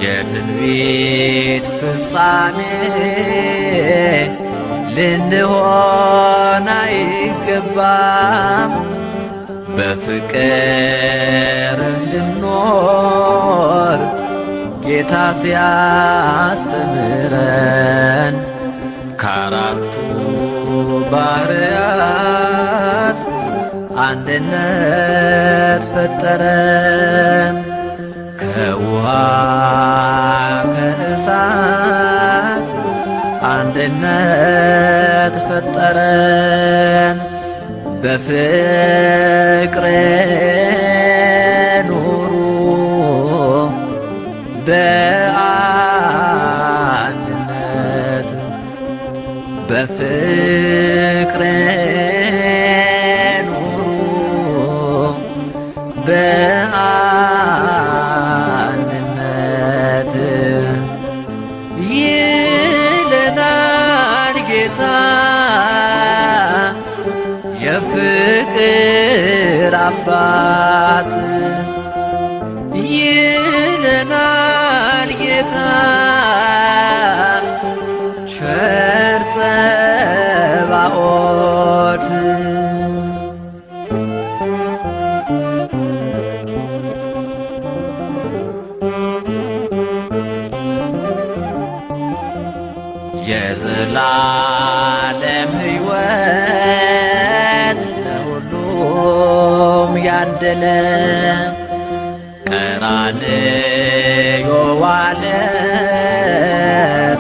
የትንቢት ፍጻሜ ልንሆን አይገባም በፍቅር እንድንኖር ጌታ ሲያስተምረን ከአራቱ ባህርያት አንድነት ፈጠረን ከውሃ ከእሳት አንድነት ፈጠረን በፍቅር ኑሩ በአንድነት በፍቅር ኑሩ በአንድነት ይለናል ጌታ የፍቅር አባት ይለናል ጌታ ቸር ጸባኦት የዘላለም ሕይወት ለሁሉም ያደለ ቀራንዮ ዋለ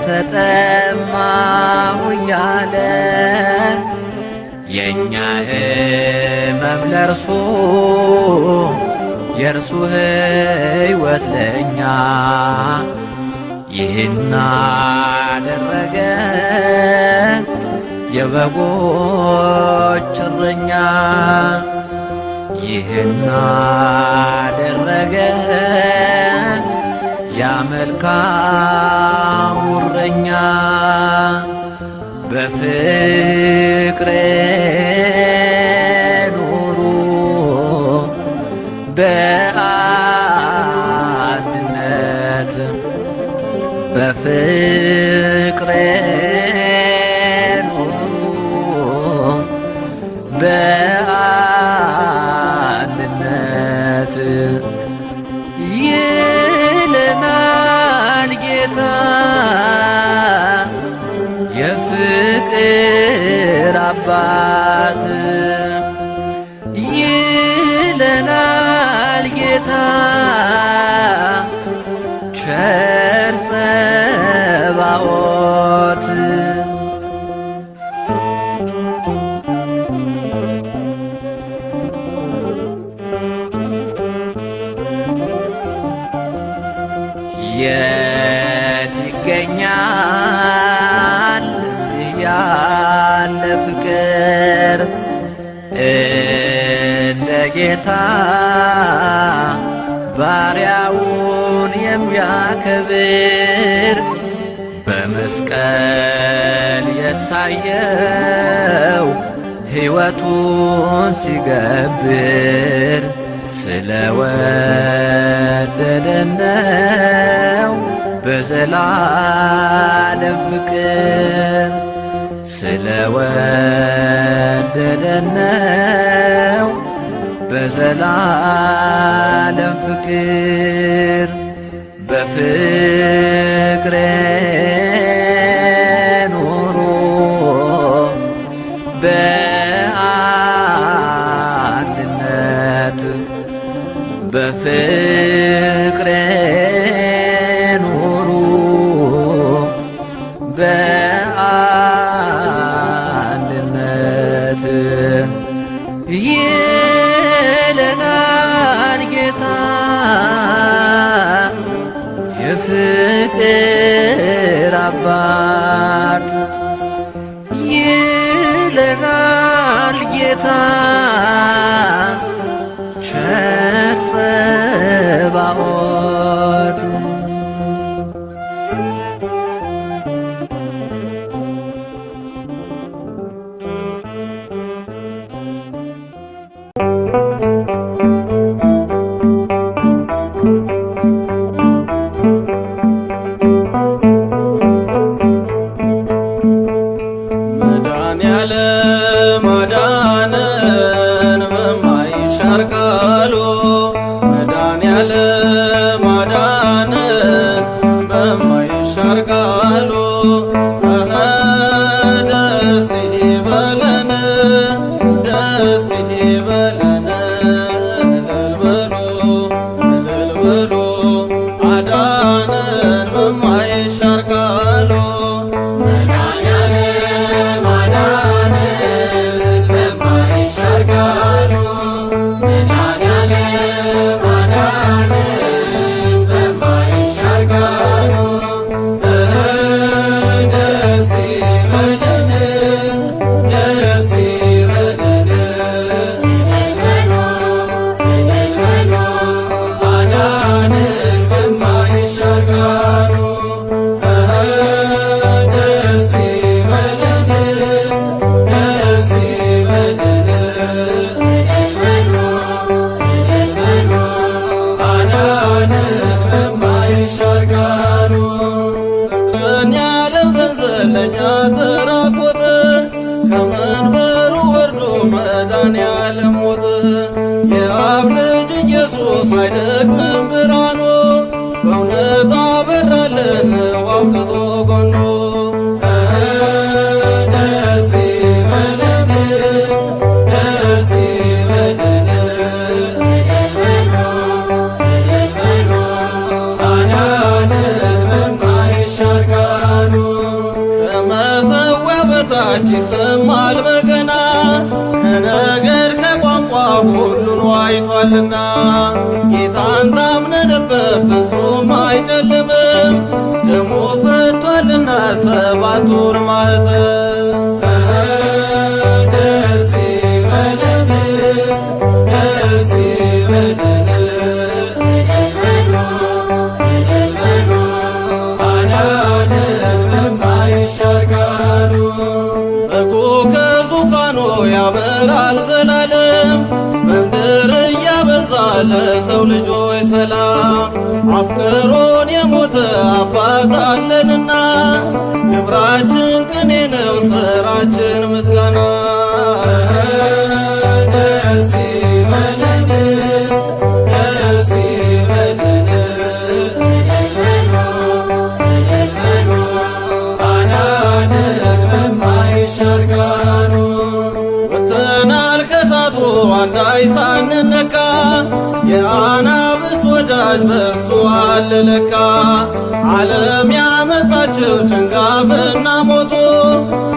ተጠማሁ እያለ የእኛ ሕመም ለእርሱ የእርሱ ሕይወት ለእኛ ይህን አደረገ የበጎች እረኛ ይህን አደረገ ያ መልካሙ እረኛ በፍቅር ኑሩ በአንድነት በፍቅር በአንድነት ይለናል ጌታ የፍቅር አባት ይለናል ጌታ ቸር ጸባኦት የት ይገኛል ያለ ፍቅር እንደ ጌታ ባሪያውን የሚያከብር በመስቀል የታየው ሕይወቱን ሲገብር ስለወደደን ነው በዘላለም ፍቅር ስለወደደን ነው በዘላለም ፍቅር በፍቅር ኑሩ በአንድነት በፍቅር ኑሩ በአንድነት ይለናል ጌታ የፍቅር አባት ይለናል ጌታ ቸር ጸባኦት መድኃኔዓለም አዳነን በማይሻር ቃሉ መድኃኔዓለም አዳነን በማይሻር ቃሉ ደስ ይበለን ደስ ይበለን እልል በሉ አዳነን በማይሻር ቃሉ ለኛ ተራቆተ ከመንበሩ ወርዶ መድኃኔዓለም ሞተ። የአብ ልጅ ኢየሱስ አይደክምም ብርሃኑ በእውነት አበራልን አውጥቶ ጎኑ ደስ ይበለን ደስ ይበለን አዳነን በማይሻር ቃሉ ከመሠዊያ በታች ይሰማል በገና ከነገር ከቋንቋ ሁሉን ዋይቷልና ጌታን ታምነንበት ፍጹም አይጨልምም ደሙ ፈቷልና ሰባቱን ማኅተም ብርሃኑ ያበራል ዘላለም በምድር እያበዛ ለሰው ልጆች ሰላም አፍቅሮን የሞተ አባት አለንና ግብራችን ቅኔ ነው ሥራችን ምስጋና ደስ ይበለን ደስ ይበለን ሻርጋኑ ወጥተናል ከሳቱ አንዳይ ሳንነካ የአናብስት ወዳጅ በእርሱ አለለካ ዓለም ያመጣችው ጭንጋፍና ሞቱ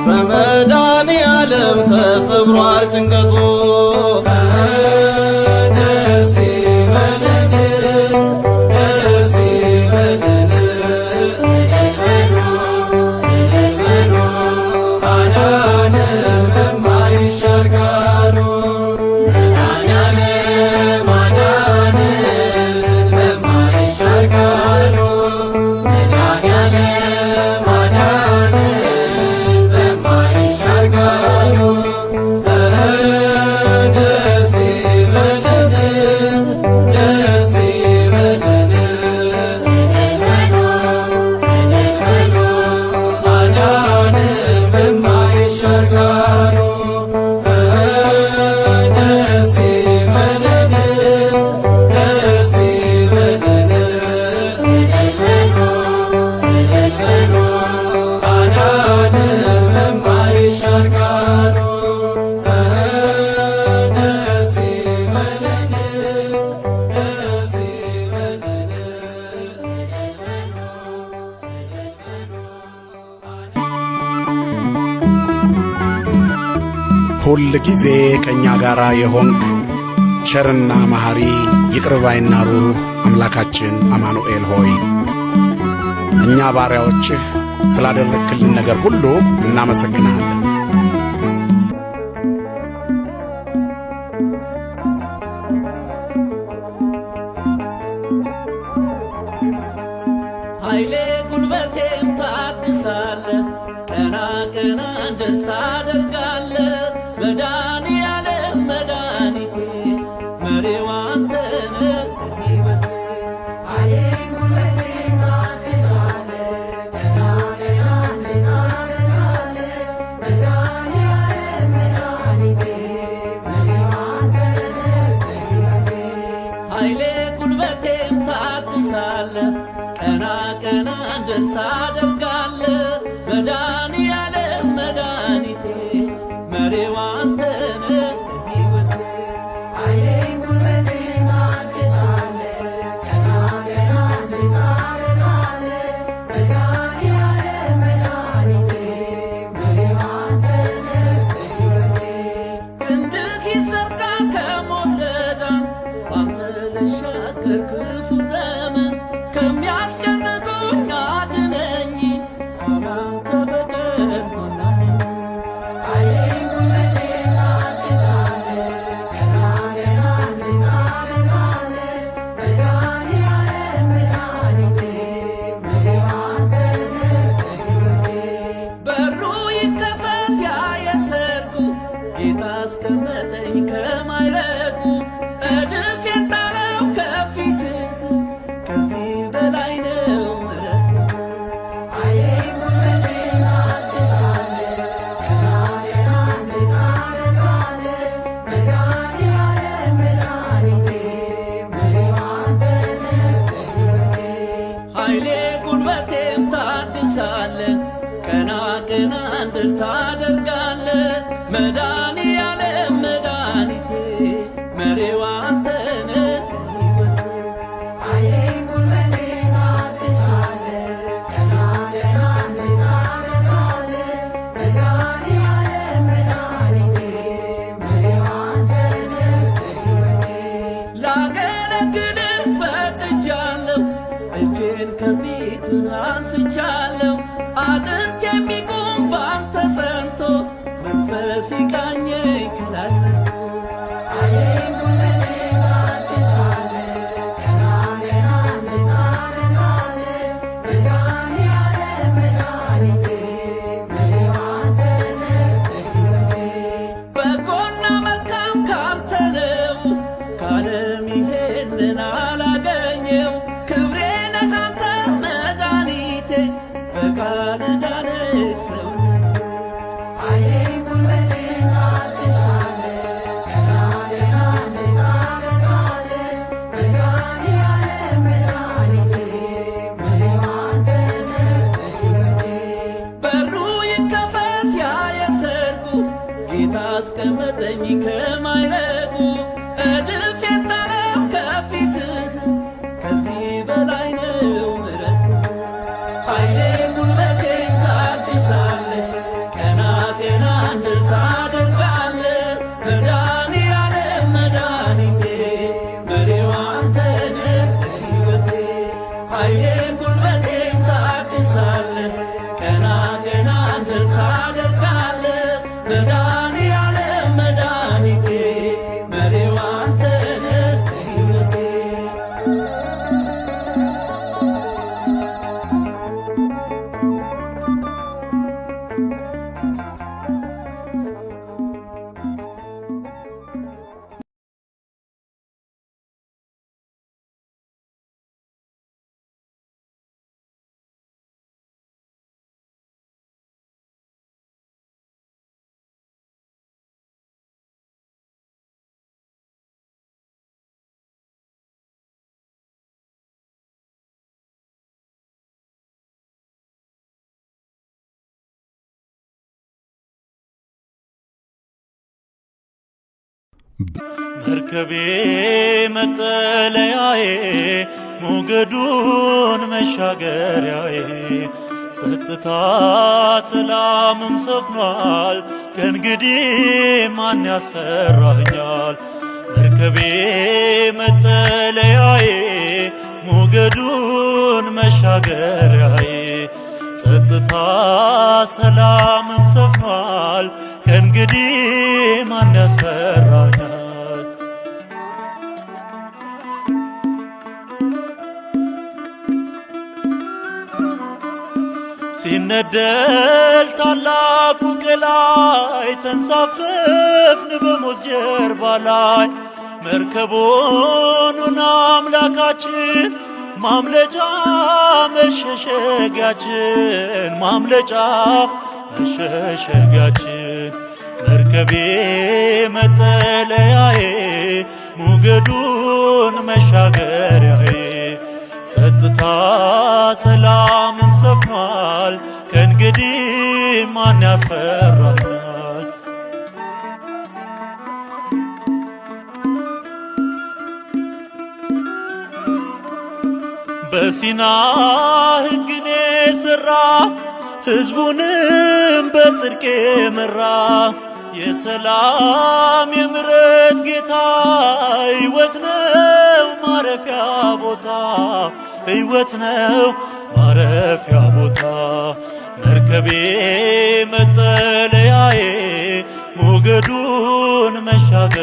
በመድኃኔ ዓለም ተሰብሯል ጭንቀቱ ደስ ይበለን ደስ ይበለን ሁል ጊዜ ከእኛ ጋር የሆንክ ቸርና መሐሪ ይቅርባይና ሩሩህ አምላካችን አማኑኤል ሆይ እኛ ባሪያዎችህ ስላደረግክልን ነገር ሁሉ እናመሰግናለን። ኃይሌ ጉልበቴም ታድሳለህ ቀና ቀና እንድል ታደርጋለህ መድኃኔዓለም መድኃኒቴ መሪው አንተ ነህ ሕይወቴ ኃይሌ ጉልበቴም ታድሳለህ ቀና ቀና እንድል ታደርጋለህ መድኃኔዓለም መድኃኒቴ መሪው አንተ ነህ ሕይወቴ ኃይሌ ጉልበቴም ታድሳለህ ቀና ቀና እንድል ታደርጋለህ መድኃኔዓለም መድኃኒቴ መሪው አንተ ነህ ሕይወቴ ኃይሌ ጉልበቴም ታድሳለህ ቀና ቀና እንድል ታደርጋለህ መድኃኔዓለም መድኃኒቴ መሪው አንተ ነህ ሕይወቴ ክንድህ ይዘርጋ ከሞት ለዳን ባንተ ልሻገር ክፉ ዘመን ከሚያስጨንቁኝ አድነኝ ካንተ በቀር ማን አለኝ ኃይሌ ጉልበቴም ታድሳለህ ቀና ቀና እንድል ታደርጋለህ መድኃኔዓለም መድኃኒቴ መሪው አንተ ነህ ሕይወቴ በሩ ይከፈት ያ የሰርጉ ጌታ አስቀመጠኝ ከማይረጉ እድፍ የጣለው ከፊትህ ከዚህ በላይ ነው ምሕረትህ ኃይሌ ጉልበቴም ታድሳለህ ቀና ቀና እንድል ታደርጋለህ መድኃኔዓለም መድኃኒቴ መሪው አንተ ነህ ሕይወቴ ኃይሌ ጉልበቴም ታድሳለህ ቀና ቀና እንድል ታደርጋለህ መድኃኔዓለም መድኃኒቴ መሪው አንተ ነህ ሕይወቴ ኃይሌ ጉልበቴም ታድሳለህ ቀና ቀና እንድል ታደርጋለህ መድኃኔዓለም መድኃኒቴ መሪው አንተ ነህ ሕይወቴ ላገለግልህ ፈቅጃለሁ እጄን ከፊትህ አንስቻለሁ አጥንት የሚቆም ባንተ ጸንቶ መንፈስ ይቃኘኝ ከላለሁ ኃይሌ ጉልበቴም ታድሳለህ ቀና ቀና እንድል ታደርጋለህ መድኃኔዓለም መድኃኒቴ መሪው አንተ ነህ ሕይወቴ አስቀመጠኝ ከማይረጉ እድፍ የጣለው ከፊትህ ከዚህ በላይ ነው ምሕረት ኃይሌ ጉልበቴን ታድሳለህ ቀና ጤና እንድል ታደርጋለህ መድኃኒዓለም መድኃኒቴ መሪው አንተ ነህ ሕይወቴ ኃይሌ ጉልበቴን ታድሳለህ ቀና ጤና እንድል ታደርጋለህ መድኃኒዓለም መድኃኒቴ መሪው አንተ ነህ ሕይወቴ መርከቤ መጠለያዬ ሞገዱን መሻገሪያዬ ጸጥታ ሰላምም ሰፍኗል ከእንግዲህ ማን ያስፈራኛል መርከቤ መጠለያዬ ሞገዱን መሻገሪያዬ ጸጥታ ሰላምም ሰፍኗል ከእንግዲህ ማን ያስፈራኛል ሲነደል ታላቁ ቀላይ ተንሳፈፍን በሞት ጀርባ ላይ መርከቦኑን አምላካችን ማምለጫ መሸሸጊያችን ማምለጫ መሸሸጊያችን መርከቤ መጠለያዬ ሞገዱን መሻገሪያዬ ጸጥታ ሰላምም ሰፍኗል ከእንግዲህ ማን ያስፈራኛል በሲና ሕግን የሠራ ሕዝቡንም በጽድቅ የመራ የሰላም የምሕረት ጌታ ሕይወት ነው ማረፊያ ቦታ ሕይወት ነው ማረፊያ ቦታ መርከቤ መጠለያዬ ሞገዱን መሻገር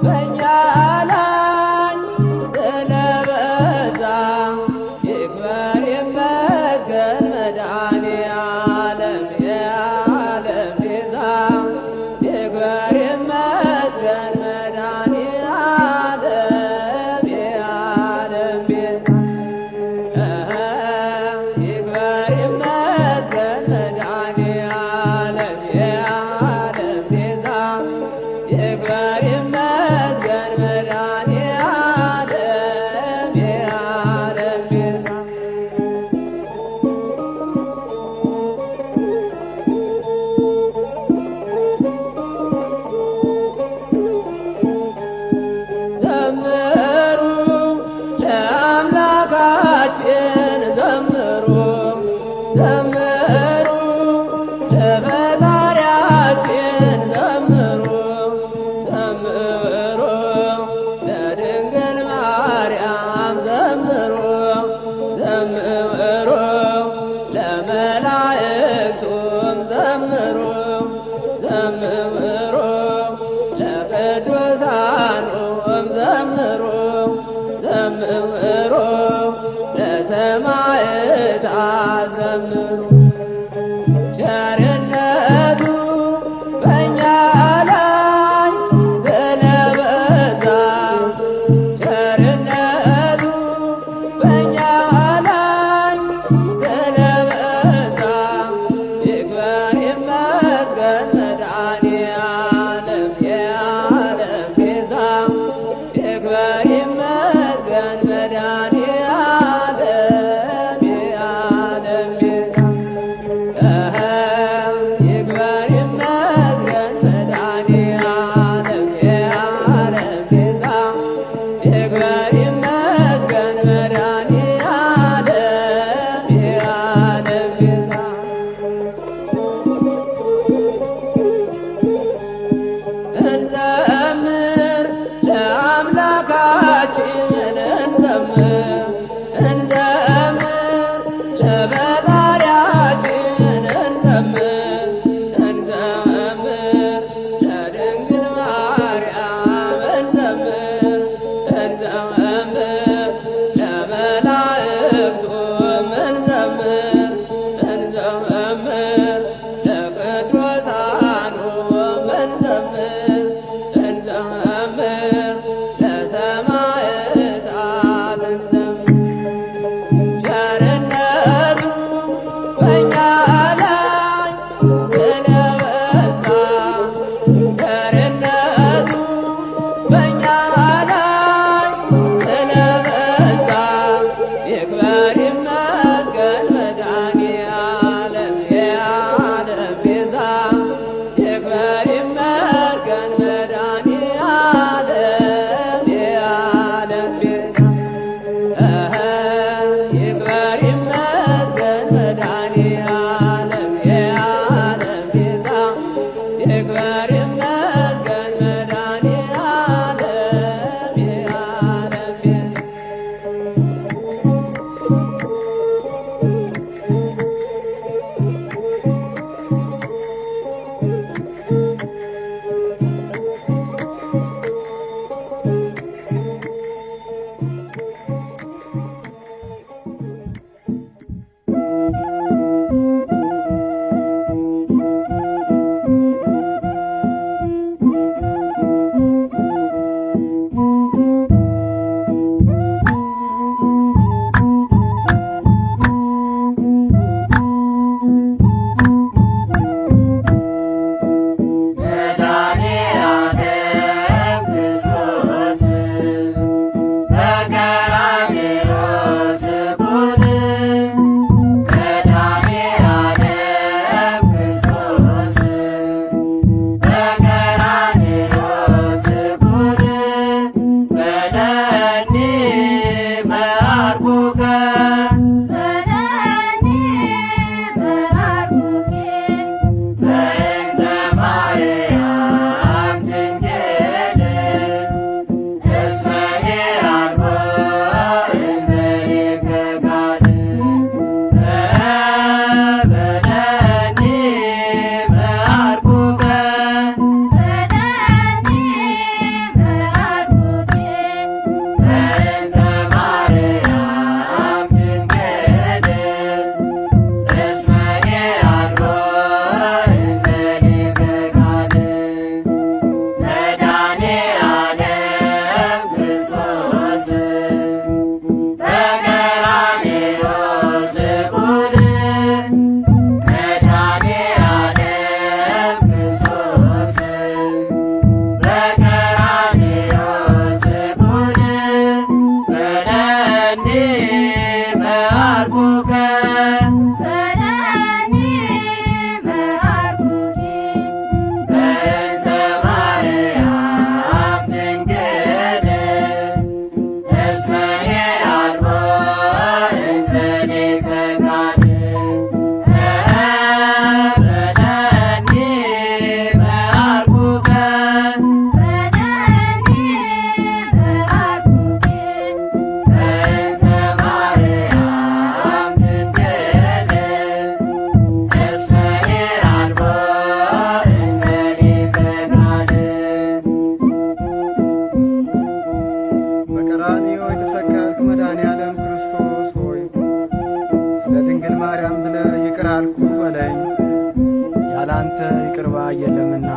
በእኛ ላይ ስለበዛ ይክበር ይመስገን መድኃኔዓለም የዓለም ቤዛ ይክበር ይመስገን መድኃኔዓለም የዓለም ቤዛ ይክበር ይመስገን መድኃኔዓለም የዓለም ቤዛ ይክበር ይመስገን መድኃኔዓለም የዓለም ቤዛ ዘምሩ ለአምላካችን ዘምሩ ዘምሩ ለፈጣሪያችን ዘምሩ ዘምሩ ለድንግል ማርያም ዘምሩ ዘምሩ ለመላእክቱም ዘምሩ ዘምሩ ለቅዱሳኑም ዘምሩ ዘምሩ ለሰማዕታት ዘምሩ ቸርነቱ በእኛ ላይ ስለበዛ ቸርነቱ በእኛ ላይ ስለበዛ ይክበር ይመስገን መድኃኔዓለም የዓለም ቤዛ ይክበር ይመስገን መድኃኔዓለም የዓለም ቤዛ ይክበር ይመስገን መድኃኔዓለም የዓለም ቤዛ ይክበር ይመስገን መድኃኔዓለም የዓለም ቤዛ እንዘምር ለአምላካችን እንዘምር እንዘምር ለፈጣሪያችን እንዘምር እንዘምር ለድንግል ማርያም እንዘምር እንዘምር ለመላእክቱም እንዘምር እንዘምር ለቅዱሳኑም እንዘምር እንዘምር ለሰማዕታት እንዘምር ቸርነቱ በእኛ ላይ ስለበዛ ቸርነቱ በእኛ ላይ ስለበዛ ይክበር ይመስገን መድኃኔዓለም የዓለም ቤዛ ይክበር ይመስገን መድኃኔዓለም የዓለም ቤዛ ይክበር ይመስገን መድኃኔዓለም የዓለም ቤዛ ይክበር ይመስገን መድኃኔዓለም እንዳንተ ይቅር ባይ የለምና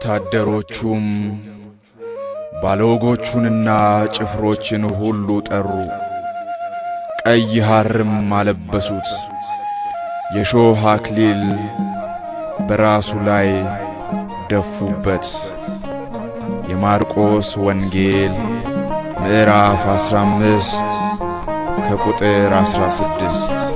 ወታደሮቹም ባለወጎቹንና ጭፍሮችን ሁሉ ጠሩ። ቀይ ሐርም አለበሱት፣ የሾህ አክሊል በራሱ ላይ ደፉበት። የማርቆስ ወንጌል ምዕራፍ 15 ከቁጥር 16።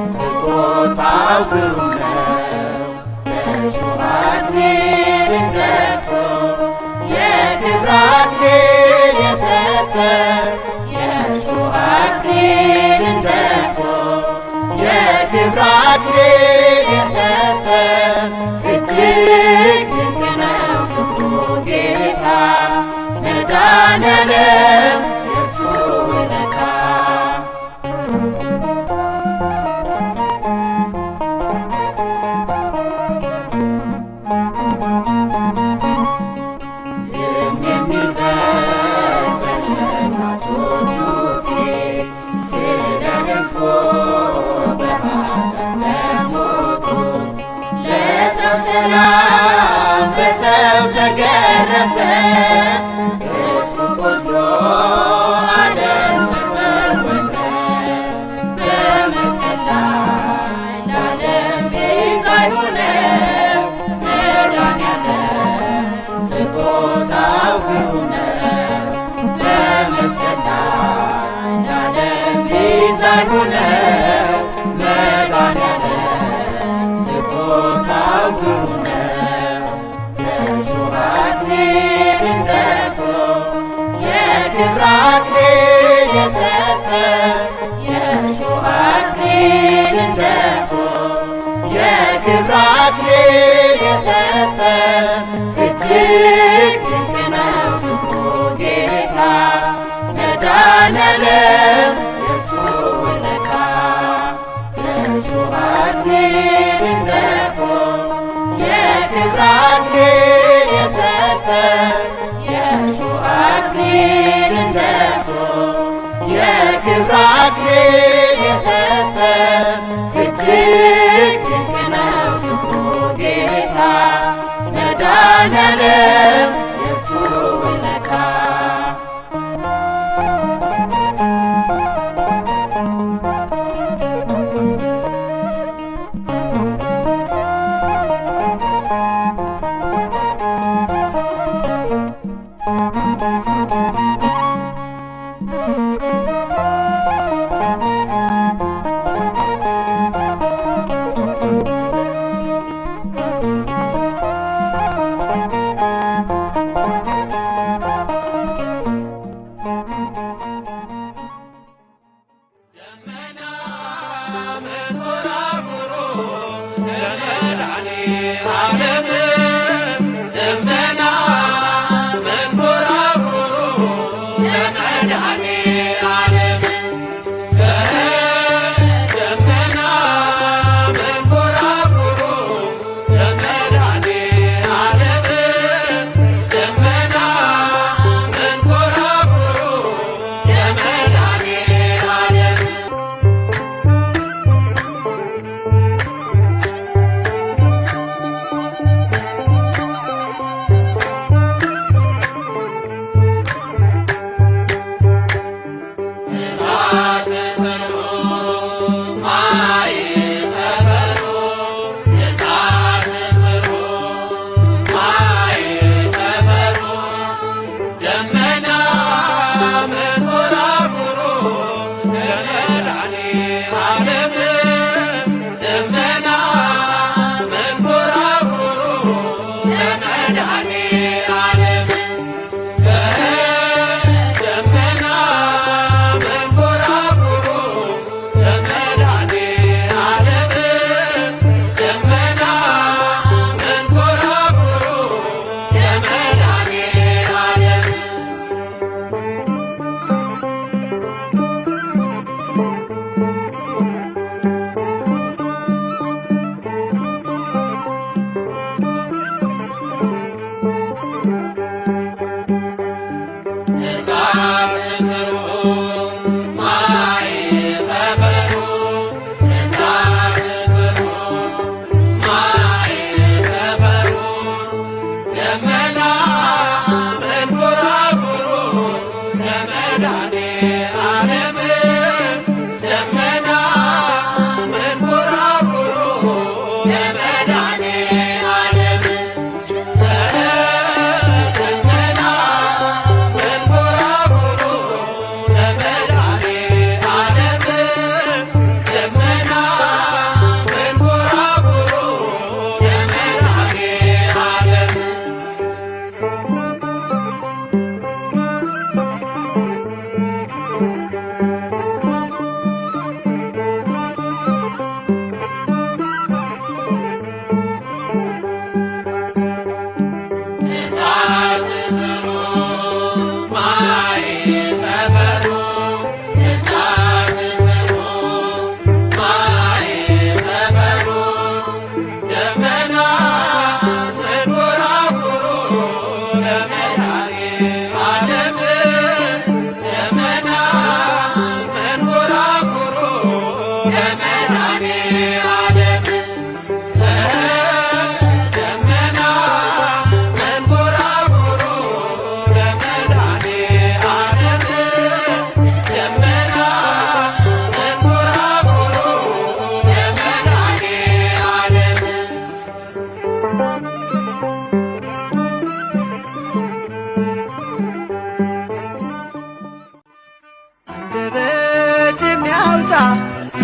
Sukota መድኃኔዓለም የእርሱ ውለታ ዝም የሚልበት በሸማቾቹ ፊት ስለ ሕዝቡ በኃጢአት ለሞቱት ለሰው ሰላም በሰው ተገረፈ እርሱ ቆስሎ ዓለም ተፈወሰ በመስቀል ላይ ለዓለም ቤዛ የሆነው መድኃኔዓለም ስጦታው ግሩም ነው። በመስቀል ላይ ለዓለም ቤዛ የሆነው መድኃኔዓለም ስጦታው ግሩም ነው። የእሾህ አክሊልን ደፍቶ የክብር አክሊል የሰጠ የእሾህ አክሊልን ደፍቶ የክብር አክሊል የሰጠ እጅግ ድንቅ ነው ፍቅሩ ጌታ መድኃኔዓለም የእርሱ ውለታ የእሾህ አክሊልን ደፍቶ የክብር አክሊል የሰጠ የእሾህ አክሊልን ደፍቶ የክብር አክሊል የሰጠ እጅግ ድንቅ ነው ፍቅሩ ጌታ መድኃኔዓለም የእርሱ ውለታ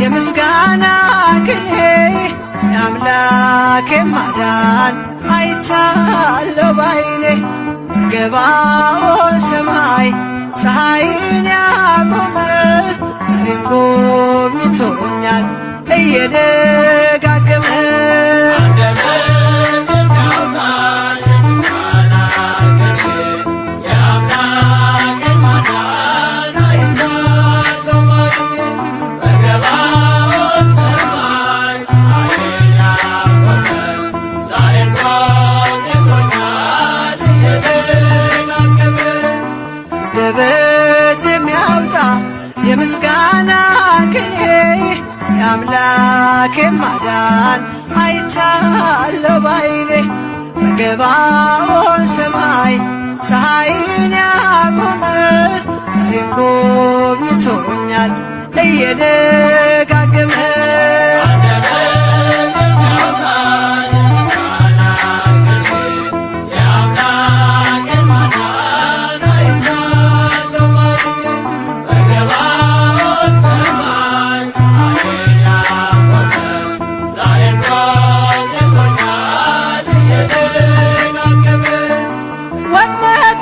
የምስጋና ቅኔ የአምላኬ ማዳን አይቻለሁ ባይኔ በገባኦን ሰማይ ፀሐይን ያቆመ ዛሬም ጎብኝቶኛል እየደጋገመ የምስጋና ቅኔ የአምላኬ ማዳን አይቻለሁ ባይኔ በገባኦን ሰማይ ፀሐይን ያቆመ ዛሬም ጎብኝቶኛል እየደጋገመ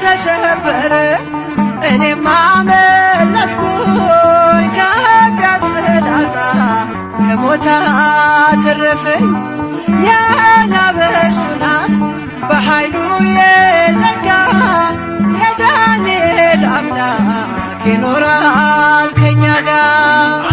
ተሰበረ እኔም አመለጥኩኝ ከኃጢአት ፍላጻ ከሞት አተረፈኝ የአናብስቱን አፍ በኃይሉ የዘጋ የዳንኤል አምላክ ይኖራል ከእኛ ጋር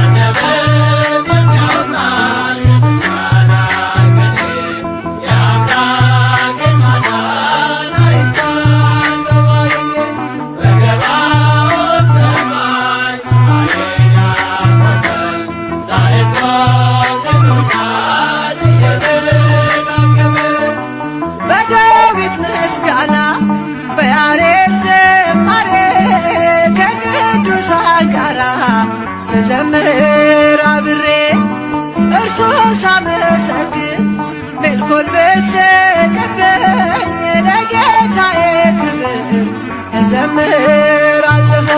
ምስጋና በያሬድ ዝማሬ ከቅዱሳን ጋራ ስዘምር አብሬ እርሱን ሳመሰግን ሜልኮል በሰጠኝ ለጌታዬ ክብር እዘምራለሁ።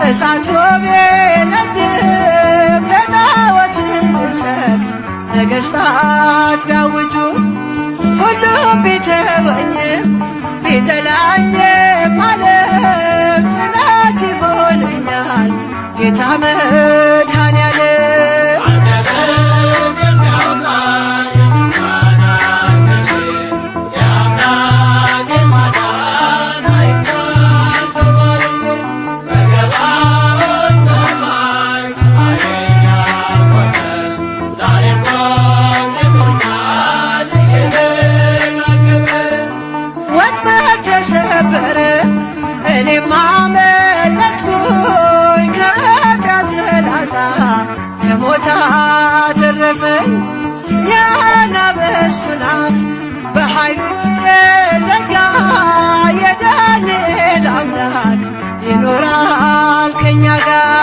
እሳት ቢነድም ለጣዖት ብሰግድ ነገሥታት ቢያውጁ ሁሉም ቢተወኝም ቢጠላኝም ዓለም ጽናት ይሆነኛል ጌታ መድኃኔዓለም። እኔም አመለጥኩኝ ከኃጢአት ፍላጻ ከሞት አተረፈኝ የአናብስቱን አፍ በኃይሉ የዘጋ የዳንኤል አምላክ ይኖራል ከእኛ ጋር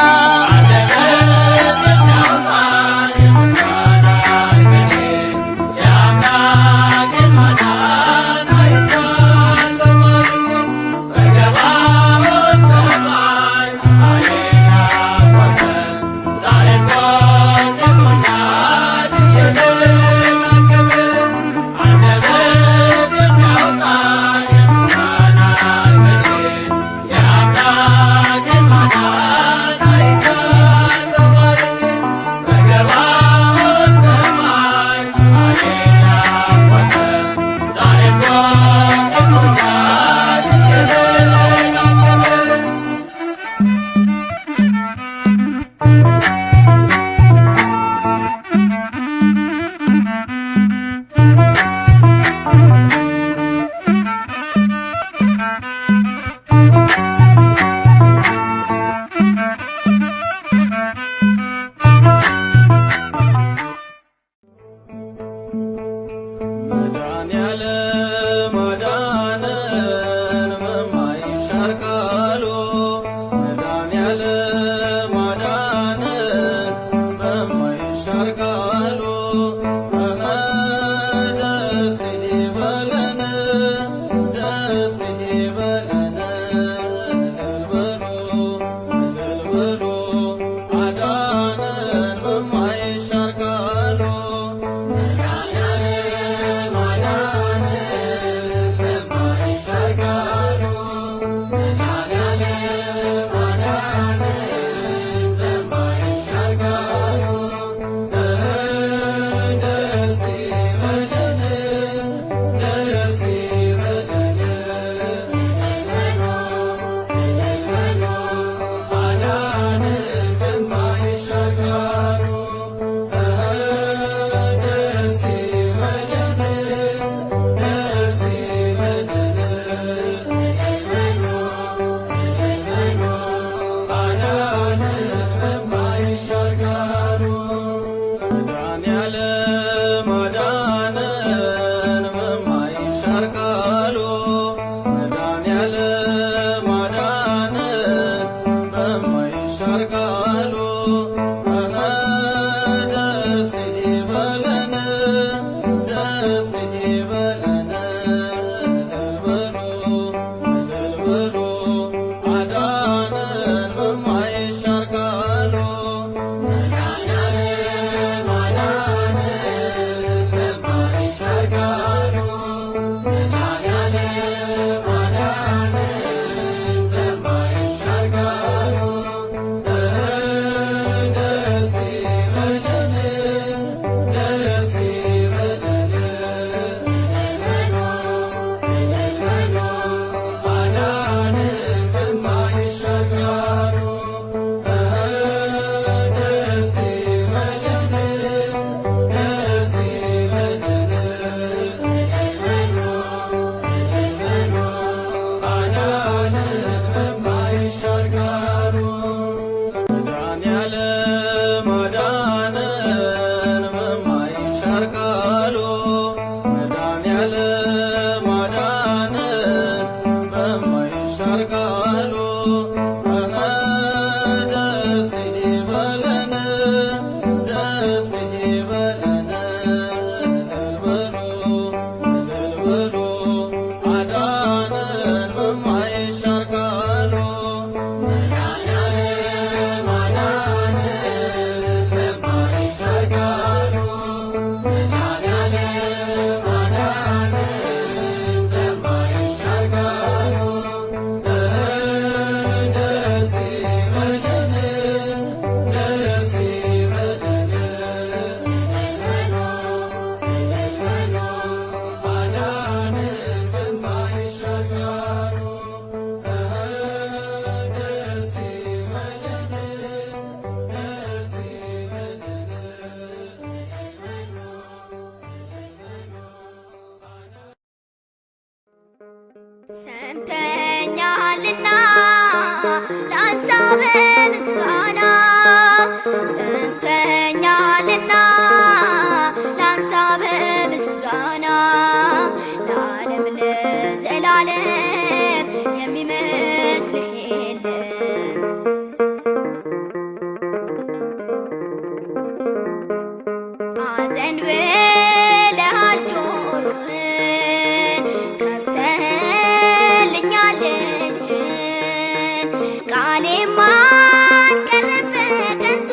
አዘንብለሃል ጆሮህን ከፍተህልኛል እጅን ቃሌም አልቀረም በከንቱ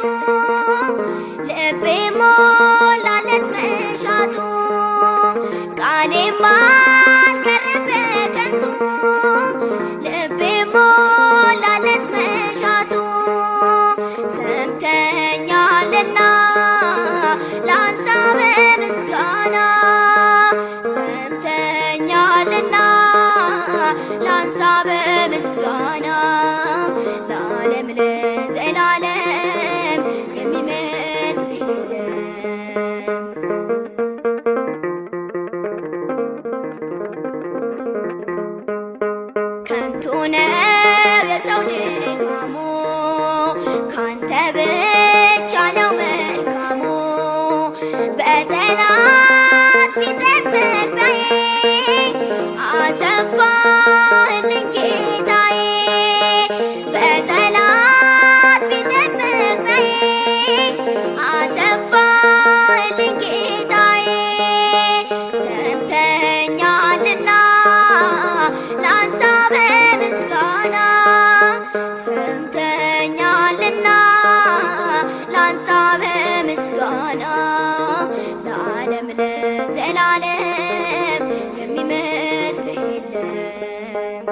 ልቤ ሞላለት መሻቱ ቃሌም አልቀረም በከንቱ ልቤ ሞላለት መሻቱ ሰምተኛልና ላንሳ በምስጋና ሰምተኛልና ላንሳ በምስጋና ለዓለም ለዘላለም የሚመስል ከንቱ ነው የሰው ድካሙ ካንተ ብቻ ነው መልካሙ በጠላት ፊት መግቢያዬ አሰፋህልኝ ጌታዬ በጠላት ፊት መግቢያዬ አሰፋህልኝ ጌታዬ ሰምተኛልና ላንሳ በምስጋና ሰምተኛልና ላንሳ በምስጋና ለዓለም ለዘላለም የሚመስል የለም።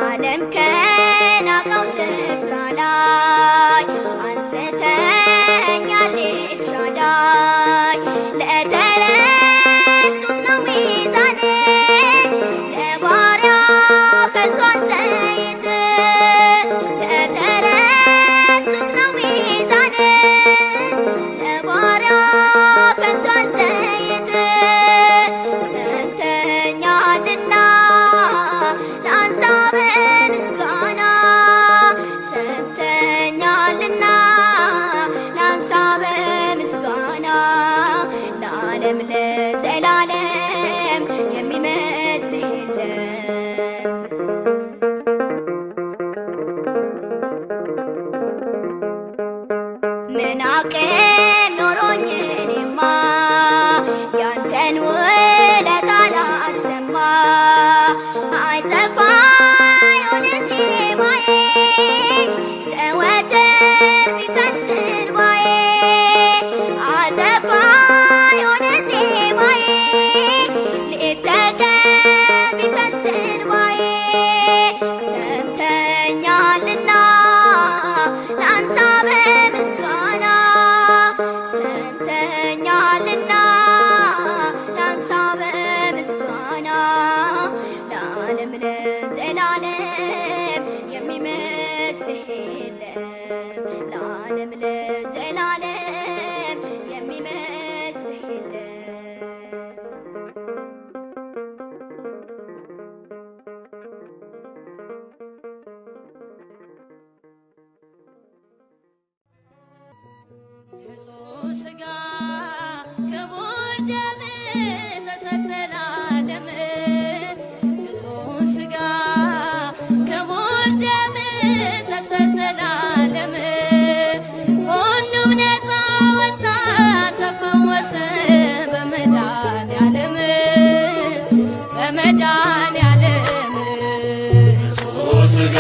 ዓለም ከናቀው ስፍራ ላይ አንስተኛል ኤልሻዳይ ለተረሱት ነው ሚዛኔ ለባሪያ ፈልቷል ዘይት ለተረሱት ነው ሚዛኔ ለባሪያ ፈልቷል ዘይት ሰምተኛልና ላንሳ በምስጋና ሰምተኛልና ላንሳ በምስጋና ለዓለም ለዘላለም የሚመስል የለም። ምን አቅም ኖሮኝ እኔማ ያንተን ውለታ ላሰማ አይጠፋ የሆነ ዜማዬ ዘወትር ቢፈስ እንባዬ አጠፋ የሆነ ዜማዬ ሌት ተቀን ቢፈስ እንባዬ ሰምተኛልና ላንሳ በምስጋና ሰምተኛልና ላንሳ በምስጋና ለዓለም ለዘላለም የሚመስል የለም። ለዓለም ለዘላለም የሚመስል የለም። ንጹሕ ሥጋ ክቡር ደም ተሰጠ ለዓለም ንጹሕ ሥጋ ክቡር ደም ተሰጠ ለዓለም ሁሉም ነፃ ወጣ ተፈወሰ በመድኃኔዓለም በመድኃኔዓለም ንጹሕ ሥጋ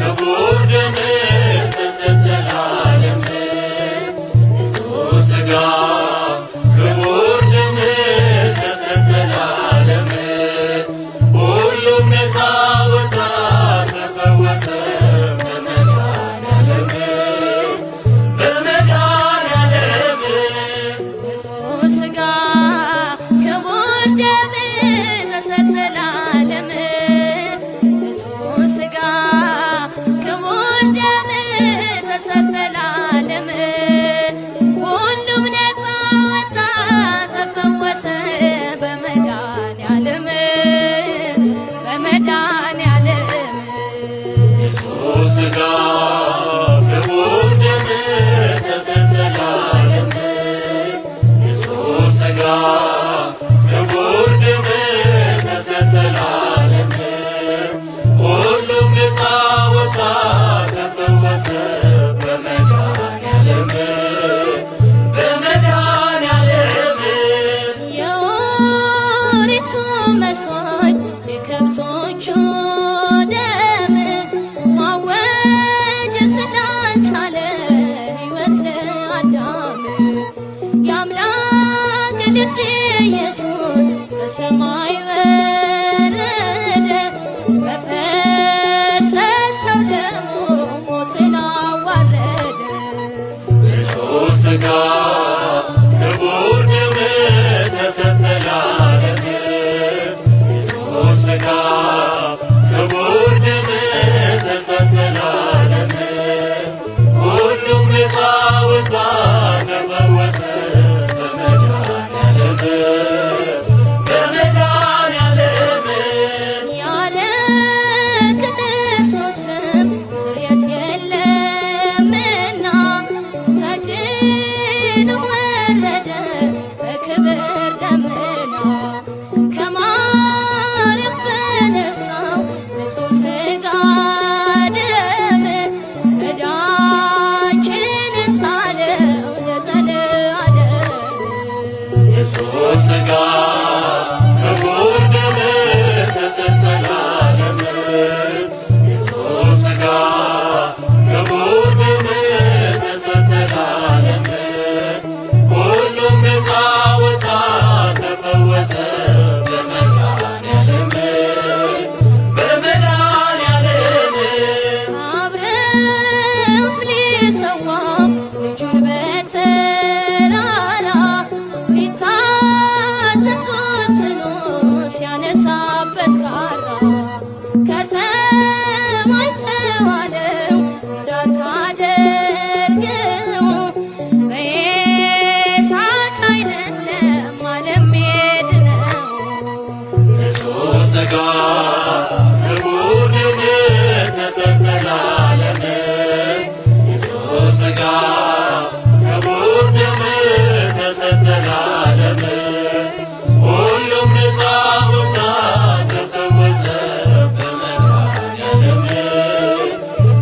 ክቡር ደም ተሰጠ ለዓለም ንጹሕ ሥጋ ክቡር ሥጋ ክቡር ደም ተሰጠ ለዓለም ንጹሕ ሥጋ ክቡር ደም ተሰጠ ለዓለም ሁሉም ነፃ ወጣ ተፈወሰ በመድኃኔዓለም በመድኃኔዓለም ያለ ክርስቶስ ደም ስርየት የለምና ተጭኖ ወረደ በክብር ደመና ከማርያም በነሳው ንጹሕ ሥጋ ደም ዕዳችንን ጣለው ለዘለዓለም ንጹሕ ሥጋ ክቡር ደም ተሰጠ ለዓለም ንጹሕ ሥጋ ክቡር ደም ተሰጠ ለዓለም ሁሉም ነፃ ወጣ ተፈወሰ በመድኃኔዓለም በመድኃኔዓለም አብርሃም ሊሰዋ ልጁን በተራራ ሊታዘዝ ወስኖ ሲያነሳበት ካራ ከሰማይ ተዋለው እንዳታደርገው በይስሐቅ አይደለም ዓለም የድነው ንጹሕ ሥጋ ክቡር ደም ተሰጠ ለዓለም ንጹሕ ሥጋ ክቡር ደም ተሰጠ ለዓለም ሁሉም ነፃ ወጣ ተፈወሰ በመድኃኔዓለም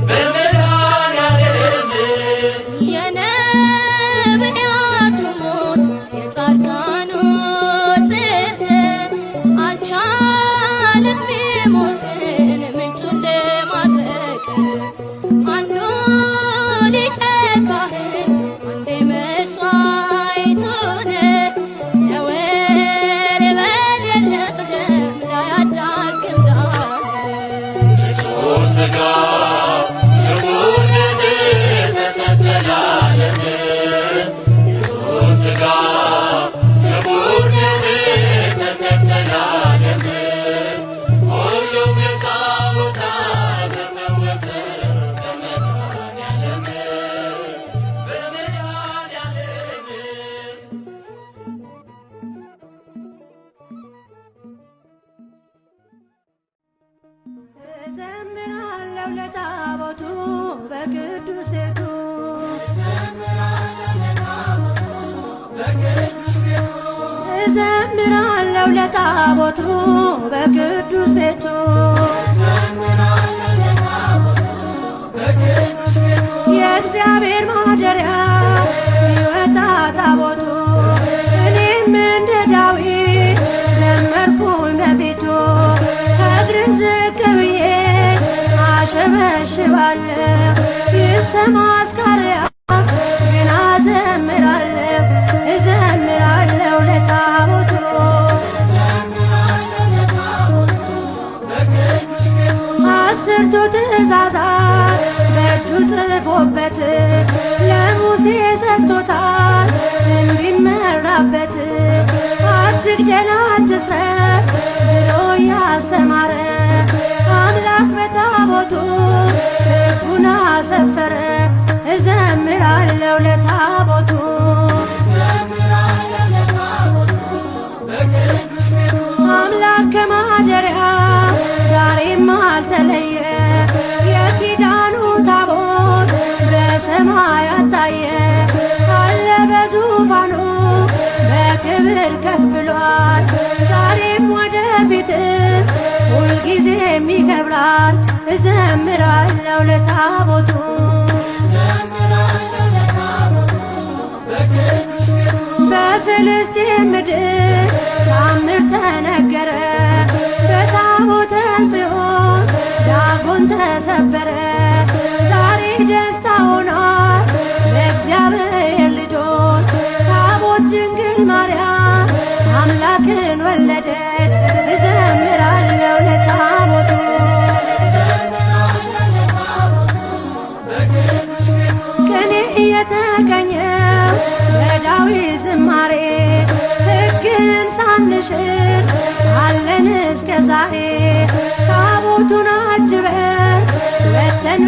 በመድኃኔዓለም የነቢያቱ ሞት የጻድቃኑ ጽድቅ አልቻለም ሞትን ምንጩን ለማድረቅ አንዱ ሊቀ ካህን አንዴ መሥዋዕት ሆነ ነውር በሌለው ደም ላያዳግም ዳር ንጹሕ ሥጋ ክቡር ደም ተሰጠ ለዓለም ንጹሕ ሥጋ ክቡር ደም ተሰጠ ለዓለም ሁሉም ነፃ ወጣ ተፈወሰ በመድኃኔዓለም በመድኃኔዓለም እዘምራለሁ ለታቦቱ በቅዱስ ቤቱ እዘምራለሁ ለታቦቱ በቅዱስ ቤቱ የእግዚአብሔር ማደሪያ ሲወጣ ታቦቱ እኔም እንደ ዳዊት ዘመርኩኝ በፊቱ እግርን ዝቅ ብዬ አሸበሽባለሁ ይሰማ አስካሪያ ግን አዘምራለሁ እዘምራለሁ ለታቦቱ አስርቱ ትእዛዛት በእጁ ጽፎበት ለሙሴ ሰጥቶታል እንዲመራበት አትግደል አትስረቅ ብሎ ያስተማረ አምላክ በታቦቱ ሕጉን አሰፈረ እዘምራለሁ ለታቦቱ አምላክ ከማደሪያ ዛሬም አልተለየ የኪዳኑ ታቦት በሰማያት ታየ አለ በዙፋኑ በክብር ከፍ ብሏል ዛሬም ወደፊት ሁልጊዜም ይከብራል እዘምራለሁ ለታቦቱ በፍልስጤም ምድር ታምር ተነገረ በታቦተ ጽዮን ዳጎን ተሰበረ ዛሬ ደስታ ሆኗል ለእግዚአብሔር ልጆች ታቦት ድንግል ማርያም አምላክን ወለደች እዘምራለሁ ለታቦቱ ቅኔ እየተቀኘው በዳዊት ዝማሬ ሕግን ሳንሽር አለን እስከ ዛሬ ታቦቱን አጅበን ወጥተን